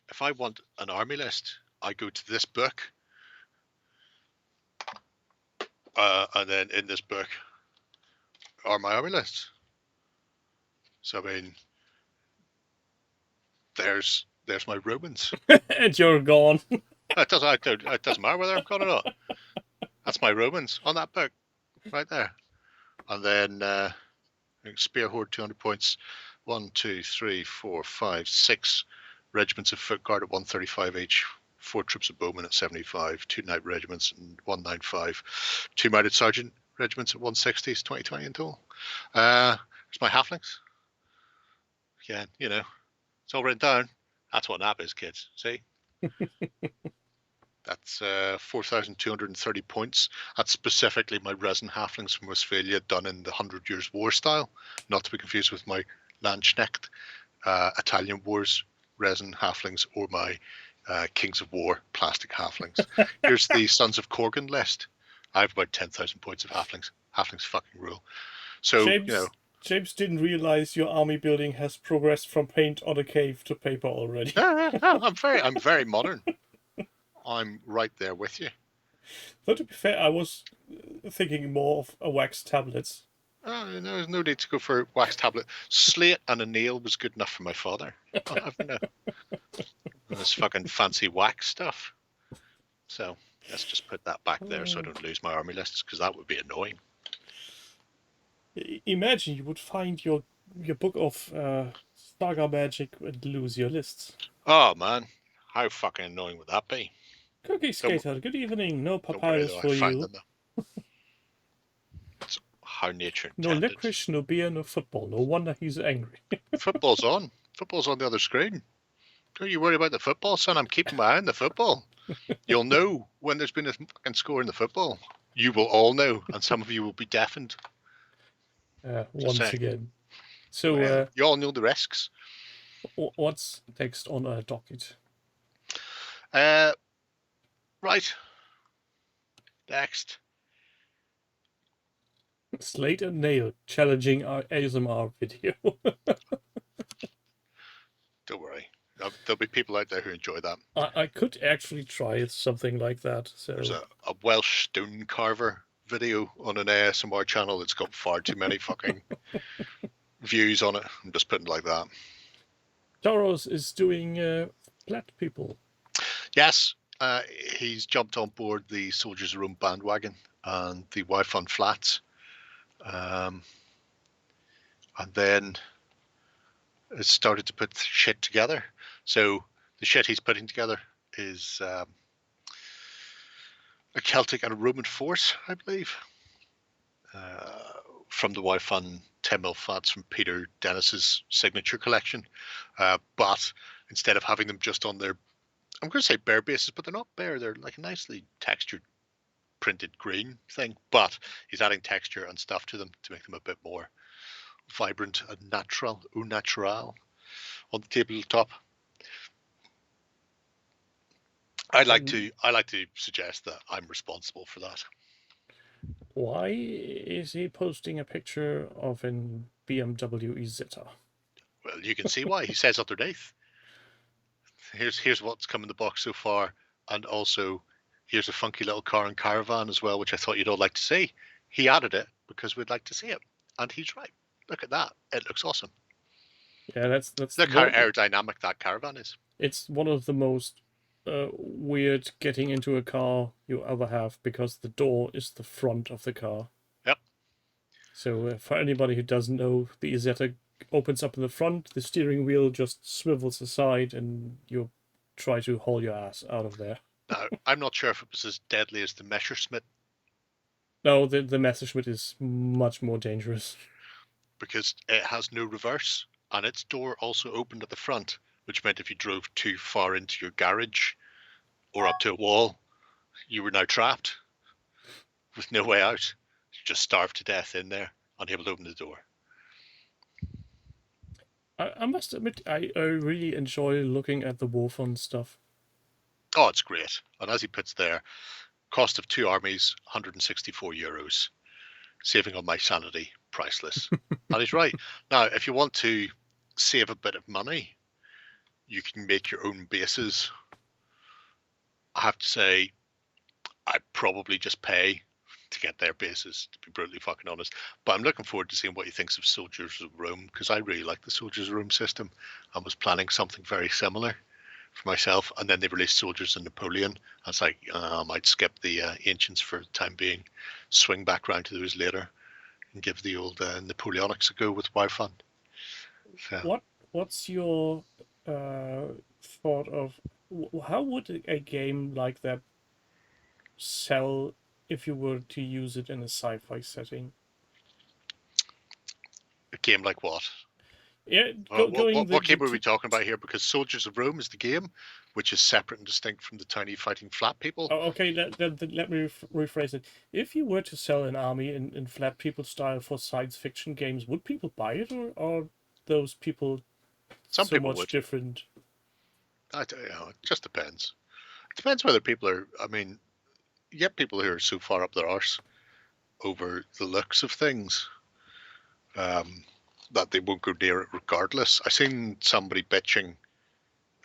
if I want an army list, I go to this book, and then in this book are my army lists. So I mean, there's my Romans. And you're gone. It doesn't matter whether I'm gone or not. That's my Romans on that book, right there. And then Spear Horde 200 points. 1, 2, 3, 4, 5, 6 regiments of foot guard at 135 each. 4 troops of bowmen at 75. 2 knight regiments at 195. 2 mounted sergeant regiments at 160. It's 2020 in total. There's my halflings. Yeah, it's all written down. That's what NAP is, kids. See? That's 4,230 points. That's specifically my resin halflings from Westphalia done in the 100 Years' War style, not to be confused with my Landsknecht Italian Wars resin halflings or my Kings of War plastic halflings. Here's the Sons of Korgan list. I have about 10,000 points of halflings. Halflings fucking rule. So, James didn't realize your army building has progressed from paint on a cave to paper already. I'm very modern. I'm right there with you. Though to be fair, I was thinking more of a wax tablets. No, there's no need to go for a wax tablet. Slate and a nail was good enough for my father. This fucking fancy wax stuff. So let's just put that back there so I don't lose my army lists, because that would be annoying. Imagine you would find your book of Saga Magic and lose your lists. Oh man, how fucking annoying would that be? Cookie Skater, good evening. No papyrus for you. It's how nature No intended. licorice, no beer, no football. No wonder he's angry. Football's on. Football's on the other screen. Don't you worry about the football, son. I'm keeping my eye on the football. You'll know when there's been a fucking score in the football. You will all know, and some of you will be deafened. Once again. So you all know the risks. What's next on our docket? Right. Next. Slate and Nail challenging our ASMR video. Don't worry. There'll be people out there who enjoy that. I could actually try something like that. So there's a Welsh stone carver video on an ASMR channel that's got far too many fucking views on it. I'm just putting it like that. Toros is doing flat people. Yes, he's jumped on board the Soldiers Room bandwagon and the Wi-Fi flats. And then it started to put shit together. So the shit he's putting together is a Celtic and a Roman force, I believe, from the Wi-Fi 10mm flats from Peter Dennis's signature collection. But instead of having them just on their, I'm going to say bare bases, but they're not bare. They're like a nicely textured printed green thing. But he's adding texture and stuff to them to make them a bit more vibrant and natural, au natural on the tabletop. I like to suggest that I'm responsible for that. Why is he posting a picture of an BMW Isetta? Well, you can see why. He says underneath, here's what's come in the box so far, and also here's a funky little car and caravan as well, which I thought you'd all like to see. He added it because we'd like to see it, and he's right. Look at that. It looks awesome. Yeah, that's look how aerodynamic that caravan is. It's one of the most weird getting into a car you ever have, because the door is the front of the car. Yep. So for anybody who doesn't know, the Isetta opens up in the front, the steering wheel just swivels aside, and you try to haul your ass out of there. Now, I'm not sure if it was as deadly as the Messerschmitt. No, the Messerschmitt is much more dangerous. Because it has no reverse, and its door also opened at the front, which meant if you drove too far into your garage or up to a wall, you were now trapped with no way out. You just starved to death in there, unable to open the door. I must admit, I really enjoy looking at the war fund stuff. Oh, it's great. And as he puts there, cost of 2 armies, €164. Saving on my sanity, priceless. And he's right. Now, if you want to save a bit of money, you can make your own bases. I have to say, I'd probably just pay to get their bases, to be brutally fucking honest. But I'm looking forward to seeing what he thinks of Soldiers of Rome, because I really like the Soldiers of Rome system. I was planning something very similar for myself, and then they released Soldiers of Napoleon. I was like, I might skip the Ancients for the time being, swing back round to those later, and give the old Napoleonics a go with WoW. So, What's your thought of how would a game like that sell if you were to use it in a sci-fi setting? a game like what? Yeah, What game are we talking about here? Because Soldiers of Rome is the game, which is separate and distinct from the tiny fighting flat people. Oh, okay, let me rephrase it. If you were to sell an army in flat people style for science fiction games, would people buy it, or are those people Some so people much would. different? I don't know. It just depends. It depends whether people are. I mean, you get people who are so far up their arse over the looks of things that they won't go near it regardless. I seen somebody bitching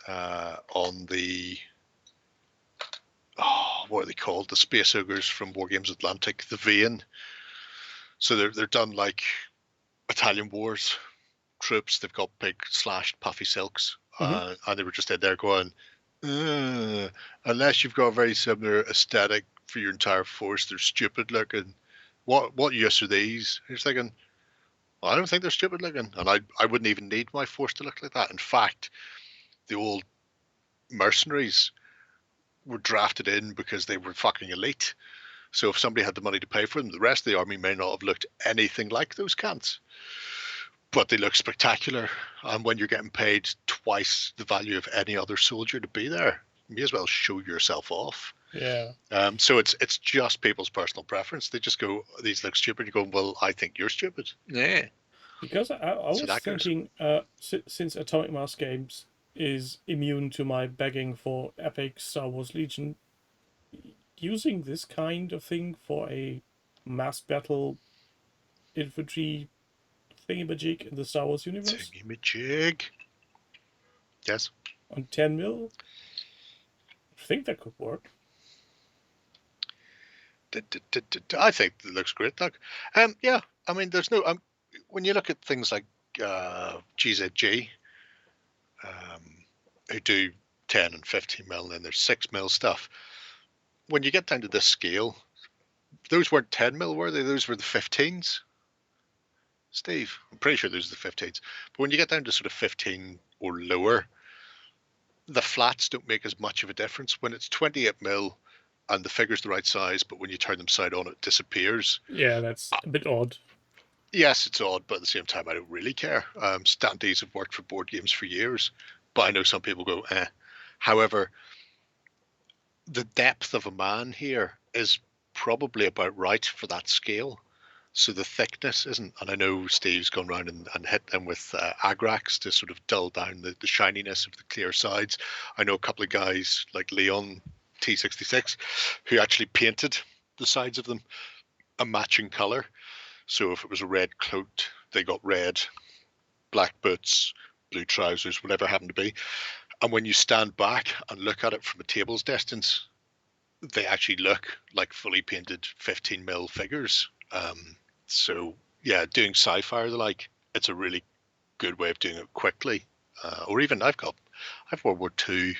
on the what are they called? The Space Ogres from War Games Atlantic, the Vein. So they're done like Italian Wars troops. They've got big slashed puffy silks, and they were just in there going, unless you've got a very similar aesthetic for your entire force, they're stupid looking. What use are these? You're thinking, well, I don't think they're stupid looking, and I wouldn't even need my force to look like that. In fact, the old mercenaries were drafted in because they were fucking elite. So if somebody had the money to pay for them, the rest of the army may not have looked anything like those cants. But they look spectacular. And when you're getting paid twice the value of any other soldier to be there, you may as well show yourself off. Yeah. So it's just people's personal preference. They just go, these look stupid. You go, well, I think you're stupid. Yeah. Because I was thinking, since Atomic Mass Games is immune to my begging for epic Star Wars Legion, using this kind of thing for a mass battle infantry thingamajig in the Star Wars universe? Thingamajig. Yes. On 10 mil? I think that could work. I think it looks great, Doug. Yeah, I mean, there's no... when you look at things like GZG, who do 10 and 15 mil, and then there's 6 mil stuff. When you get down to this scale, those weren't 10 mil, were they? Those were the 15s. Steve, I'm pretty sure those are the 15s. But when you get down to sort of 15 or lower, the flats don't make as much of a difference. When it's 28 mil and the figure's the right size, but when you turn them side on, it disappears. Yeah, that's a bit odd. Yes, it's odd, but at the same time, I don't really care. Standees have worked for board games for years, but I know some people go, eh. However, the depth of a man here is probably about right for that scale. So the thickness isn't, and I know Steve's gone around and hit them with Agrax to sort of dull down the shininess of the clear sides. I know a couple of guys like Leon T66 who actually painted the sides of them a matching color. So if it was a red coat, they got red, black boots, blue trousers, whatever it happened to be. And when you stand back and look at it from a table's distance, they actually look like fully painted 15 mil figures. So yeah, doing sci-fi or the like, it's a really good way of doing it quickly. Or even I've World War II.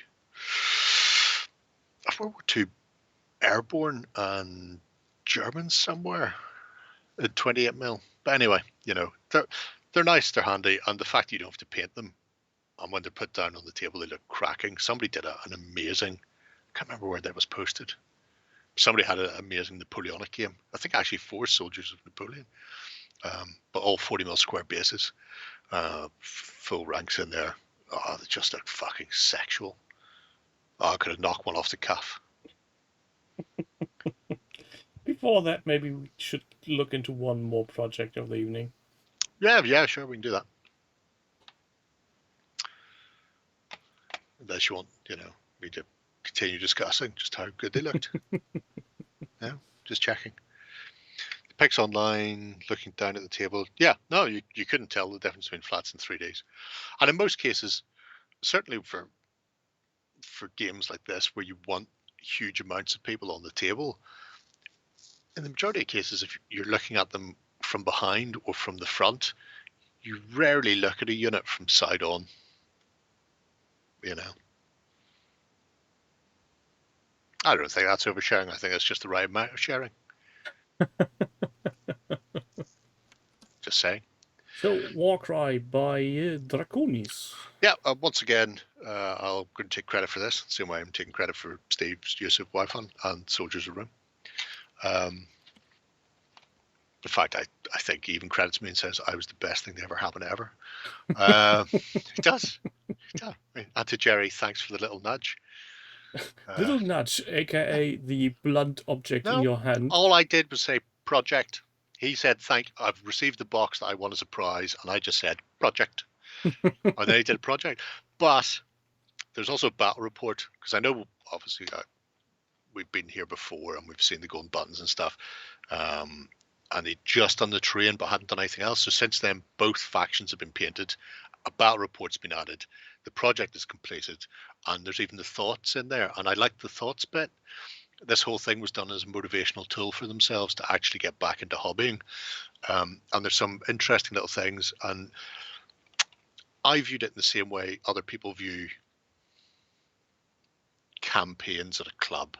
I've World War II airborne and Germans somewhere at 28 mil. But anyway, you know, they're nice, they're handy, and the fact you don't have to paint them, and when they're put down on the table, they look cracking. Somebody did an amazing, I can't remember where that was posted. Somebody had an amazing Napoleonic game. I think actually 4 soldiers of Napoleon, but all 40 mil square bases, full ranks in there. Oh, they just look fucking sexual. Oh, I could have knocked one off the cuff. Before that, maybe we should look into one more project of the evening. Yeah, sure, we can do that. Unless you want, me to continue discussing just how good they looked. Yeah, just checking. The pics online, looking down at the table. Yeah, no, you couldn't tell the difference between flats and 3Ds. And in most cases, certainly for games like this where you want huge amounts of people on the table, in the majority of cases, if you're looking at them from behind or from the front, you rarely look at a unit from side on. You know, I don't think that's oversharing. I think it's just the right amount of sharing. Just saying. So, Warcry by Draconis. Yeah, once again, I'll go and take credit for this. Same way I'm taking credit for Steve's use of Wi-Fi and Soldiers of Rome. In fact, I think he even credits me and says I was the best thing that ever happened ever. It does. Yeah. And to Jerry, thanks for the little nudge. Little nudge, aka the blunt object in your hand. All I did was say project. He said, I've received the box that I want as a prize. And I just said project. Or they did a project. But there's also a battle report, because I know, obviously, we've been here before and we've seen the golden buttons and stuff. And they just done the train but hadn't done anything else. So since then, both factions have been painted. A battle report's been added. The project is completed. And there's even the thoughts in there. And I like the thoughts bit. This whole thing was done as a motivational tool for themselves to actually get back into hobbying. And there's some interesting little things. And I viewed it in the same way other people view campaigns at a club.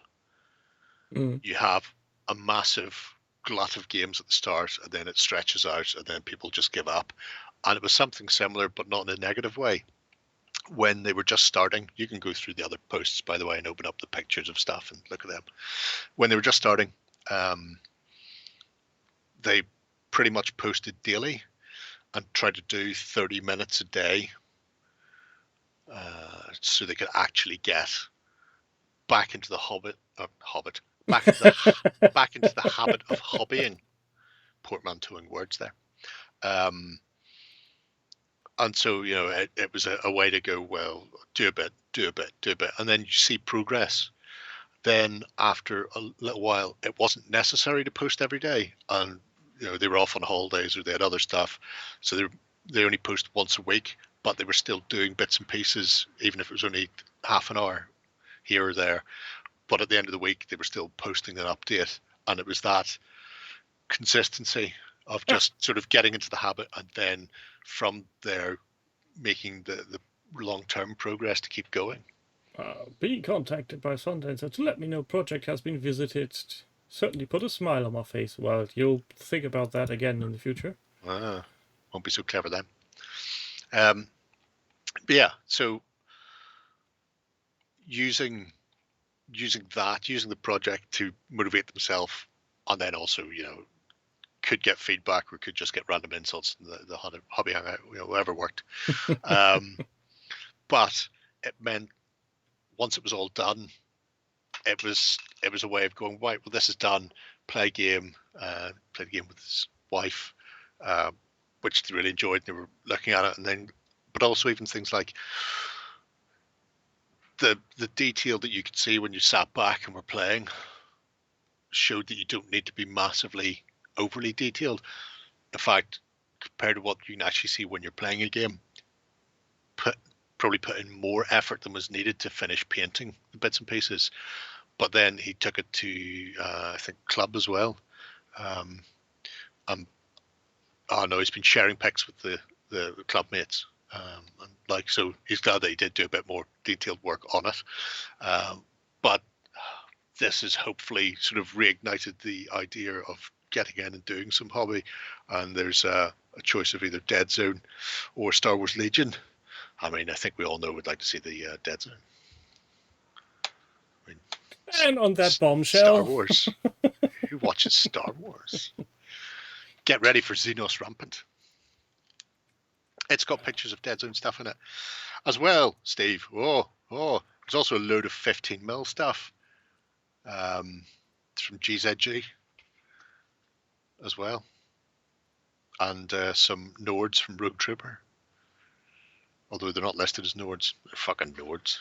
You have a massive glut of games at the start, and then it stretches out, and then people just give up. And it was something similar, but not in a negative way. When they were just starting, you can go through the other posts, by the way, and open up the pictures of stuff and look at them. When they were just starting, they pretty much posted daily and tried to do 30 minutes a day, so they could actually get back into the back into the habit of hobbying. Portmanteauing words there. And so, you know, it was a way to go, well, do a bit. And then you see progress. Then after a little while, it wasn't necessary to post every day. And, you know, they were off on holidays or they had other stuff. So they only post once a week, but they were still doing bits and pieces, even if it was only half an hour here or there. But at the end of the week, they were still posting an update. And it was that consistency of just sort of getting into the habit and then from there making the long-term progress to keep going. Being contacted by Sundancer to let me know project has been visited certainly put a smile on my face. Well, you'll think about that again in the future. Won't be so clever then. But yeah, so using the project to motivate themselves, and then also, you know, could get feedback or could just get random insults in the hobby hangout, you know, whatever worked. But it meant once it was all done, it was a way of going, right, well, this is done. Play a game, played a game with his wife, which they really enjoyed. They were looking at it, and then, but also even things like the detail that you could see when you sat back and were playing showed that you don't need to be massively overly detailed. In fact, compared to what you can actually see when you're playing a game, probably put in more effort than was needed to finish painting the bits and pieces. But then he took it to I think club as well. I know he's been sharing pics with the club mates, and like, so he's glad that he did do a bit more detailed work on it. But this has hopefully sort of reignited the idea of getting in and doing some hobby. And there's a choice of either Dead Zone or Star Wars Legion. I mean, I think we all know we'd like to see the Dead Zone. I mean, and on that bombshell, Star Wars. Who watches Star Wars? Get ready for Xenos Rampant. It's got pictures of Dead Zone stuff in it as well, Steve. Oh, there's also a load of 15mm stuff from GZG as well, and some Nords from Rogue Trooper, although they're not listed as Nords. They're fucking Nords.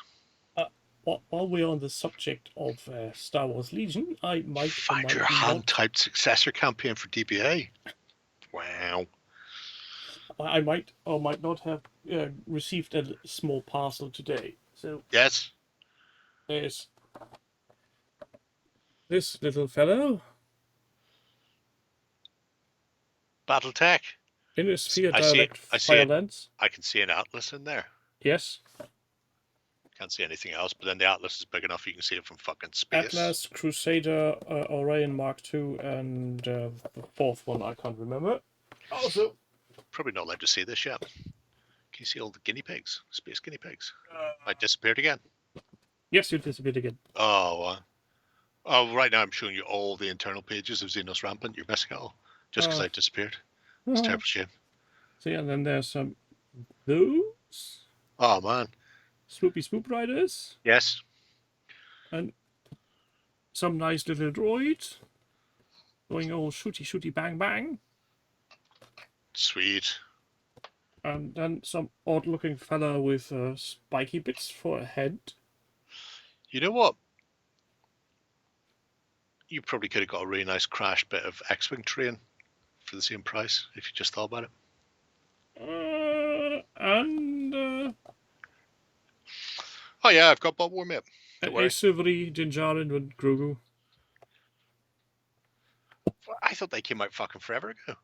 While we're on the subject of Star Wars Legion, I might find your hand-typed successor campaign for DBA. Wow. I might or might not have received a small parcel today. So yes, there's this little fellow. BattleTech. Innosphere I see. Direct I see it. Firelens. I can see an Atlas in there. Yes. Can't see anything else, but then the Atlas is big enough you can see it from fucking space. Atlas, Crusader, Orion Mark II, and the fourth one I can't remember. Also, Probably not allowed to see this yet. Can you see all the guinea pigs? Space guinea pigs. I disappeared again. yes, you disappeared again. Oh, oh, right now I'm showing you all the internal pages of Xenos Rampant. You're missing it all just because I disappeared. It's a terrible shame. See, and then there's some those Oh man. swoopy swoop riders Yes. and some nice little droid going all shooty bang bang, Sweet. and then some odd looking fella with spiky bits for a head. You know what? You probably could have got a really nice crash bit of X-Wing terrain for the same price if you just thought about it. And Oh yeah, I've got Bob War, mate. Don't a worry. silvery Dinjarin with Grogu. I thought they came out fucking forever ago.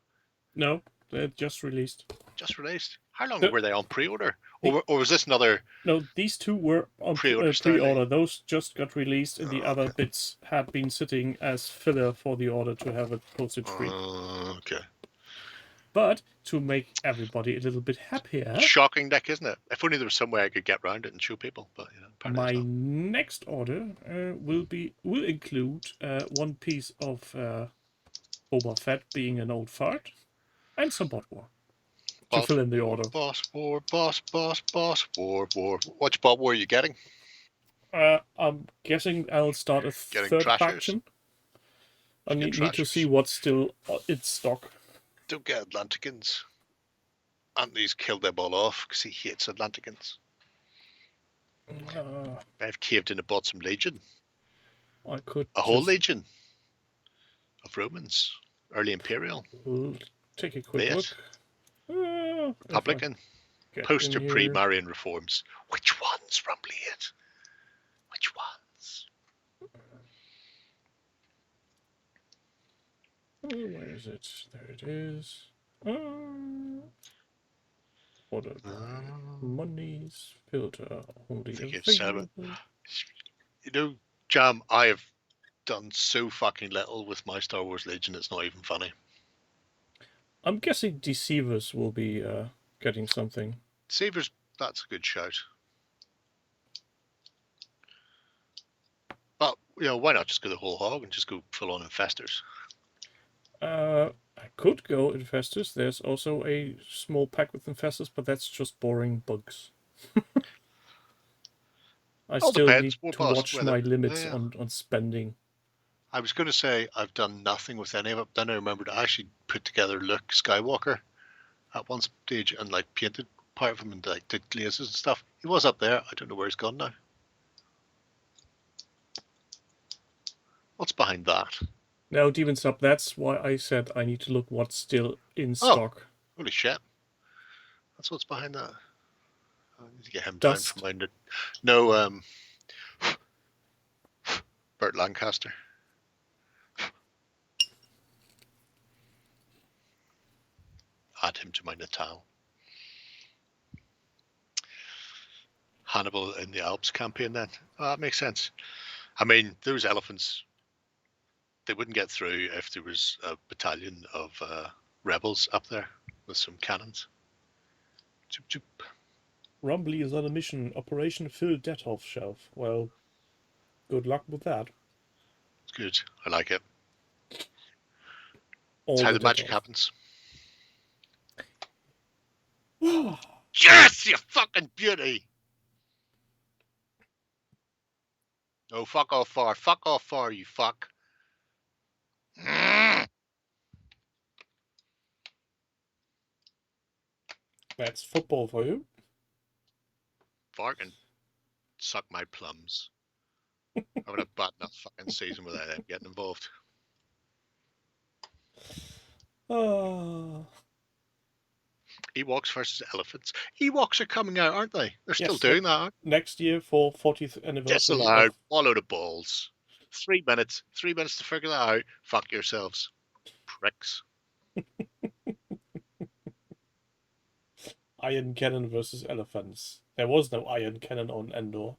No, they're just released. Just released. How long No. were they on pre-order? Or was this another? No, these two were on Pre-order pre-order. style. Those just got released, and the Oh, other bits had been sitting as filler for the order to have it postage free. Okay. But to make everybody a little bit happier, Shocking, Nick, isn't it? If only there was some way I could get around it and show people. But you know, apparently my there's not. next order will include one piece of Boba Fett being an old fart and some bot war to fill in the order. Boss war. Which Bob War are you getting? I'm guessing I'll start a Getting third trashers? faction. I Get need to trashers. see what's still in stock. Don't get Atlanticans. Anthony's killed them all off because he hates Atlanticans. I've caved in and bought some Legion. I could A whole just Legion of Romans. Early Imperial. take a quick Late. look. If I Republican. get Post or in here- pre-Marian reforms. Which ones, Rumbliet? Which ones? Oh, where is it? There it is. Order monies filter only think it's seven. available. You know, Jam, I have done so fucking little with my Star Wars Legion, it's not even funny. I'm guessing Deceivers will be getting something. Savers, that's a good shout. But, you know, why not just go the whole hog and just go full on Infestors? I could go Infestors. There's also a small pack with Infestors, but that's just boring bugs. I All still depends. need We'll to pass watch whether- my limits yeah. on spending. I was going to say I've done nothing with any of it. Then I remembered I actually put together Luke Skywalker at one stage and like painted part of him and like did glazes and stuff. He was up there. I don't know where he's gone now. What's behind that? Now, Demon Stop, that's why I said I need to look what's still in stock. Holy shit. That's what's behind that. I need to get him Dust. down from my no Burt Lancaster. Add him to my Natal. Hannibal in the Alps campaign then. Oh, that makes sense. I mean, those elephants, they wouldn't get through if there was a battalion of rebels up there with some cannons. Choop, choop. Rumbly is on a mission, Operation Fill Detolf Shelf. Well, good luck with that. It's good. I like it. All It's how the magic Detolf. happens. Yes, you fucking beauty! Oh, fuck off far. Fuck off far, you fuck. That's football for you. Fucking suck my plums. I would have batted that fucking season without them getting involved. Ah. Ewoks versus elephants. Ewoks are coming out, aren't they? They're still Yes, doing that, aren't Next year for 40th anniversary. Disallowed. All load of balls. 3 minutes. 3 minutes to figure that out. Fuck yourselves. Pricks. Iron Cannon versus elephants. There was no Iron Cannon on Endor.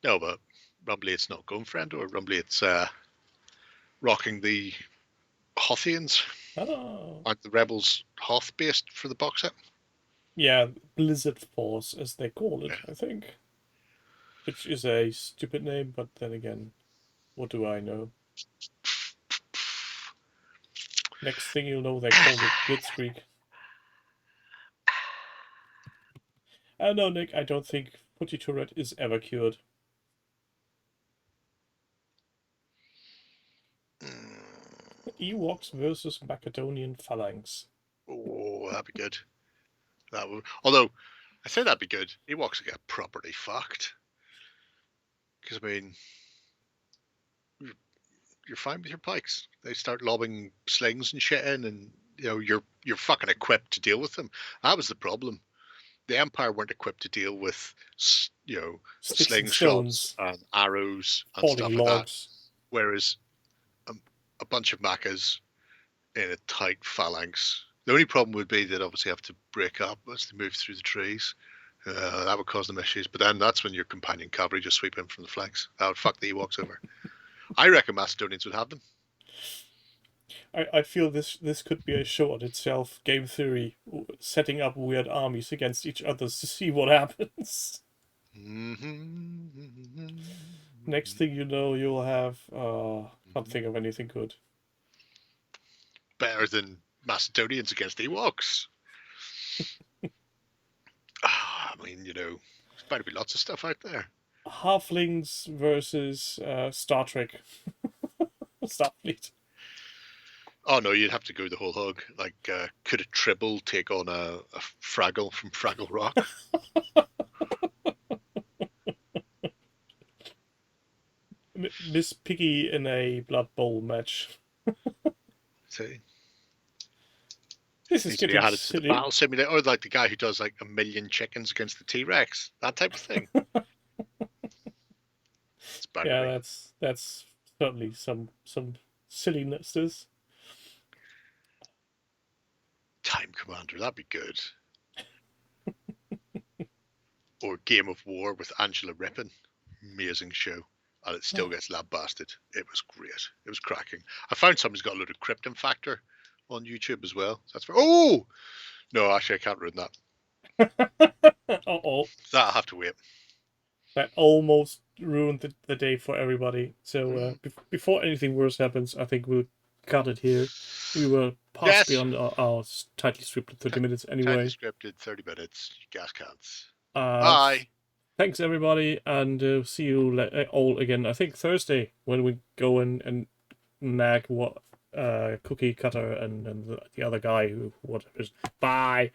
No, but Rumbly, not going for Endor. Rumbly, rocking the Hothians. Oh. Aren't the rebels Hoth based for the box set? Yeah, Blizzard Force, as they call it, Yeah. I think. Which is a stupid name, but then again, what do I know? Next thing you'll know, they called it Blitzkrieg. No, Nick, I don't think Putty Turret is ever cured. Ewoks versus Macedonian Phalanx. Oh, that'd be good. That would. Although, I say that'd be good. Ewoks will get properly fucked. Because I mean, you're fine with your pikes. They start lobbing slings and shit in, and you're fucking equipped to deal with them. That was the problem. The Empire weren't equipped to deal with Sticks and slingshots stones. and arrows and Falling stuff like that. logs. Whereas a bunch of machas in a tight phalanx. The only problem would be they'd obviously have to break up as they move through the trees. That would cause them issues. But then that's when your companion cavalry just sweep in from the flanks. That would fuck the Ewoks over. I reckon Macedonians would have them. I feel this could be a show on itself. Game theory, setting up weird armies against each other to see what happens. Next thing you know, you'll have can't think of anything good. Better than Macedonians against Ewoks. I mean, there's bound to be lots of stuff out there. Halflings versus Star Trek. Starfleet. Oh no, you'd have to go the whole hog. Like, could a Tribble take on a Fraggle from Fraggle Rock? Miss Piggy in a Blood Bowl match. See, This is getting added to the silly. battle simulator, or like the guy who does like 1,000,000 chickens against the T-Rex, that type of thing. It's bound to Yeah, be. that's certainly some silliness. Time Commander, that'd be good. Or Game of War with Angela Rippon. Amazing show. And it still gets lambasted. It was great. It was cracking. I found somebody's got a load of Krypton Factor on YouTube as well. That's for no, actually I can't ruin that. Uh-oh. That'll have to wait. That almost ruined the day for everybody. So before anything worse happens, I think we'll cut it here. We were past beyond our tightly scripted 30 minutes anyway. Tightly scripted 30 minutes. Gas cans. Bye. Thanks everybody, and see you all again. I think Thursday when we go in and nag what Cookie Cutter and the other guy who whatever. Bye.